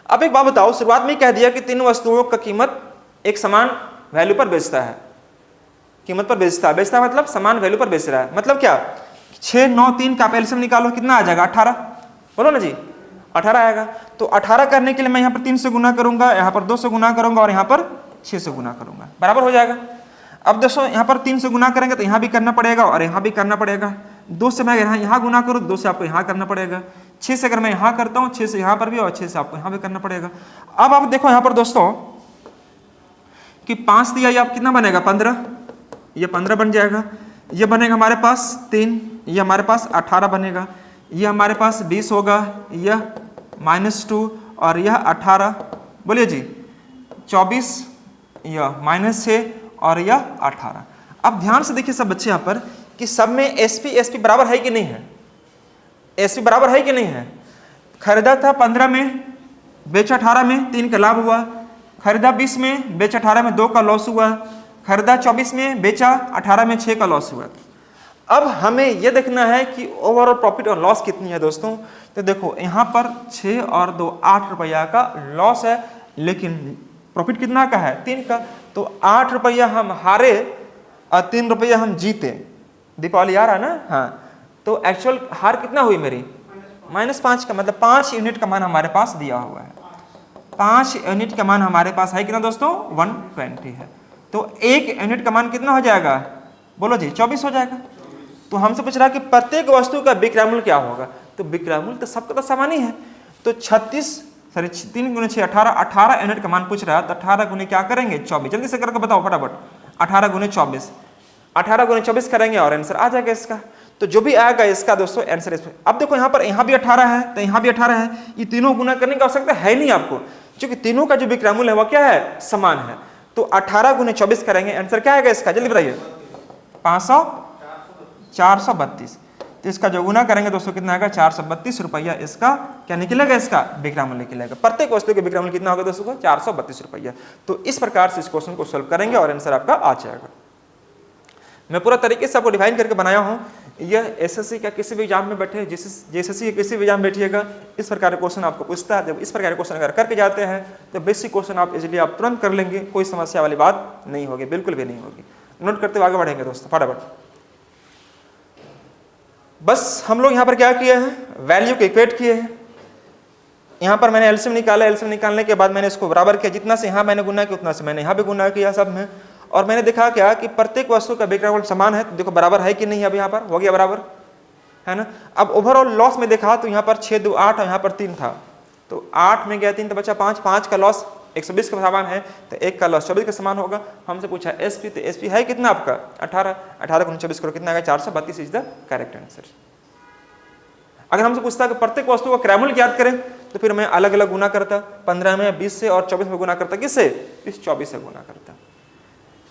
अब एक बात बताओ, शुरुआत में कह दिया कि 3 वस्तुओं का कीमत एक समान वैल्यू पर बेचता है, कीमत पर बेचता है, बेचता मतलब समान वैल्यू पर बेच रहा है, मतलब क्या 6, 9, 3 का एलसीएम निकालो, कितना आ जाएगा 18, बोलो ना जी 18 आएगा। तो 18 करने के लिए मैं यहाँ पर 3 से गुना करूंगा, यहाँ पर 2 से गुना करूंगा और यहाँ पर 6 से गुना करूंगा, बराबर हो जाएगा। अब दोस्तों यहाँ पर 3 से गुना करेंगे तो यहाँ भी करना पड़ेगा और यहाँ भी करना पड़ेगा, 2 से मैं यहाँ गुना करूँ, 2 से आपको यहाँ करना पड़ेगा, 6 से अगर मैं यहाँ करता हूँ 6 से यहाँ पर भी और 6 से आपको यहाँ भी करना पड़ेगा। अब आप देखो यहाँ पर दोस्तों कि 5 दिया, ये आप कितना बनेगा 15, ये 15 बन जाएगा, ये बनेगा हमारे पास 3, ये हमारे पास 18 बनेगा, ये हमारे पास 20 होगा, यह -2 और यह 18, बोलिए जी 24, यह -6 और यह 18। अब ध्यान से देखिए सब बच्चे यहाँ पर कि सब में एसपी बराबर है कि नहीं है, एसपी बराबर है कि नहीं है। खरीदा था 15 में, बेचा 18 में, 3 का लाभ हुआ। खरीदा 20 में, बेचा 18 में, 2 का लॉस हुआ। खरीदा 24 में, बेचा 18 में, 6 का लॉस हुआ। अब हमें यह देखना है कि ओवरऑल प्रॉफिट और लॉस कितनी है दोस्तों। तो देखो यहाँ पर 6 और 2 8 रुपया का लॉस है, लेकिन प्रॉफिट कितना का है 3 का। तो 8 रुपया हम हारे और 3 रुपया हम जीते। दीपावली आ रहा है ना, हाँ, तो एक्चुअल हार कितना हुई मेरी -5 का, मतलब 5 यूनिट का मान हमारे पास दिया हुआ है। 5 यूनिट का मान हमारे पास है कितना दोस्तों 120 है। तो 1 यूनिट का मान कितना हो जाएगा, बोलो जी 24 हो जाएगा। तो हमसे पूछ रहा है कि प्रत्येक वस्तु का विक्रय मूल्य क्या होगा। तो विक्रय मूल्य तो सबका तो समान ही है। तो 3 × 6 18 यूनिट का मान पूछ रहा है, तो 18 गुने क्या करेंगे 24, जल्दी से करके बताओ फटाफट। 18 गुने 24, 18 गुने 24 करेंगे और आंसर आ जाएगा इसका। तो जो भी आएगा इसका दोस्तों आंसर इस पर। अब देखो यहाँ पर यहाँ भी 18 है तो यहाँ भी 18 है, ये तीनों गुना करने की आवश्यकता है नहीं आपको, क्योंकि तीनों का जो विक्रय मूल्य है वो क्या है समान है। तो 18 गुने 24 करेंगे, आंसर क्या आएगा इसका, जल्दी बताइए। 432। तो इसका जो गुना करेंगे दोस्तों कितना आएगा 432 रुपया इसका क्या निकलेगा, इसका विक्रय मूल्य निकलेगा। प्रत्येक वस्तु के विक्रय मूल्य कितना होगा दोस्तों 432 रुपया। तो इस प्रकार से इस क्वेश्चन को सोल्व करेंगे और आंसर आपका आ जाएगा। मैं पूरा तरीके से आपको डिफाइन करके बनाया हूँ। यह एसएससी का किसी भी एग्जाम में बैठे, जेएसएससी के किसी भी एग्जाम में बैठिएगा, इस प्रकार के क्वेश्चन आपको पूछता है। जब इस प्रकार के क्वेश्चन अगर करके जाते हैं तो बेसिक क्वेश्चन आप इजीली आप तुरंत कर लेंगे, कोई समस्या वाली बात नहीं होगी, बिल्कुल भी नहीं होगी। नोट करते हुए आगे बढ़ेंगे दोस्तों फटाफट। बस हम लोग यहाँ पर क्या किए हैं, वैल्यू को इक्वेट किए हैं। यहाँ पर मैंने एलसीएम निकाला, एलसीएम निकालने के बाद मैंने इसको बराबर किया, जितना से यहाँ मैंने गुना किया उतना से मैंने यहाँ भी गुना किया सब में। और मैंने देखा क्या कि प्रत्येक वस्तु का विक्रय मूल्य समान है। तो देखो बराबर है कि नहीं, अब यहाँ पर हो गया बराबर, है ना। अब ओवरऑल लॉस में देखा तो यहाँ पर 6 2 8 और यहाँ पर 3 था, तो 8 में गया 3 तो बचा 5, 5 का लॉस 120 का समान है, तो 1 का लॉस 24 का समान होगा। हमसे पूछा एसपी, तो एसपी है कितना आपका 18, 18 को 24 करो कितना आएगा 432 इज द करेक्ट आंसर। अगर हमसे पूछता है कि प्रत्येक वस्तु का क्रय मूल्य ज्ञात करें, तो फिर मैं अलग अलग गुना करता, 15 में 20 से और 24 में गुना करता, किससे? इस 24 से गुना करता।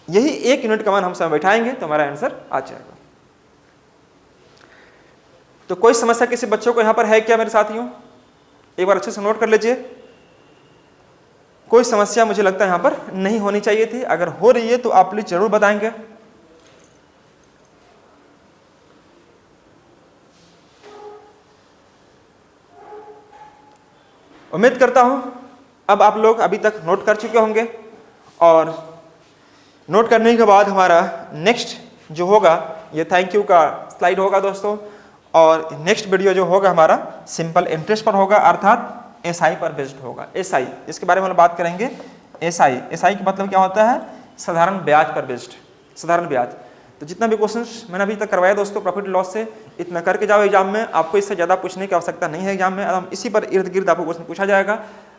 यही 1 यूनिट का मान हम सब बैठाएंगे तो हमारा आंसर आ जाएगा। तो कोई समस्या किसी बच्चों को यहां पर है क्या मेरे साथियों? एक बार अच्छे से नोट कर लीजिए। कोई समस्या मुझे लगता है यहां पर नहीं होनी चाहिए थी। अगर हो रही है तो आप प्लीज जरूर बताएंगे। उम्मीद करता हूं अब आप लोग अभी तक नोट कर चुके होंगे, और नोट करने के बाद हमारा नेक्स्ट जो होगा ये थैंक यू का स्लाइड होगा दोस्तों, और नेक्स्ट वीडियो जो होगा हमारा सिंपल इंटरेस्ट पर होगा, अर्थात एसआई पर बेस्ड होगा। एसआई, इसके बारे में हम बात करेंगे। एसआई का मतलब क्या होता है? साधारण ब्याज पर बेस्ड, साधारण ब्याज। तो जितना भी क्वेश्चंस मैंने अभी तक करवाया दोस्तों प्रॉफिट लॉस से, इतना करके जाओ एग्जाम में, आपको इससे ज़्यादा पूछने की आवश्यकता नहीं है एग्जाम में। हम इसी पर इर्द गिर्द आपको क्वेश्चन पूछा जाएगा।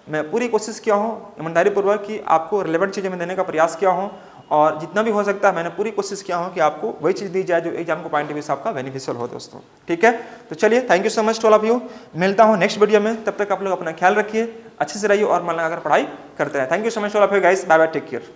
मैं पूरी कोशिश किया हूँ ईमानदारी पूर्वक कि आपको रिलेवेंट चीज़ें मैं देने का प्रयास किया हूँ, और जितना भी हो सकता है मैंने पूरी कोशिश किया हूँ कि आपको वही चीज़ दी जाए जो एग्जाम को पॉइंट ऑफ व्यू से आपका बेनिफिशियल हो दोस्तों। ठीक है, तो चलिए thank you so much to all of you. मिलता हूँ नेक्स्ट वीडियो में, तब तक आप लोग अपना ख्याल रखिए, अच्छे से रहिए और मन लगाकर पढ़ाई करते रहे। Thank you so much to all of you guys, bye bye, take care.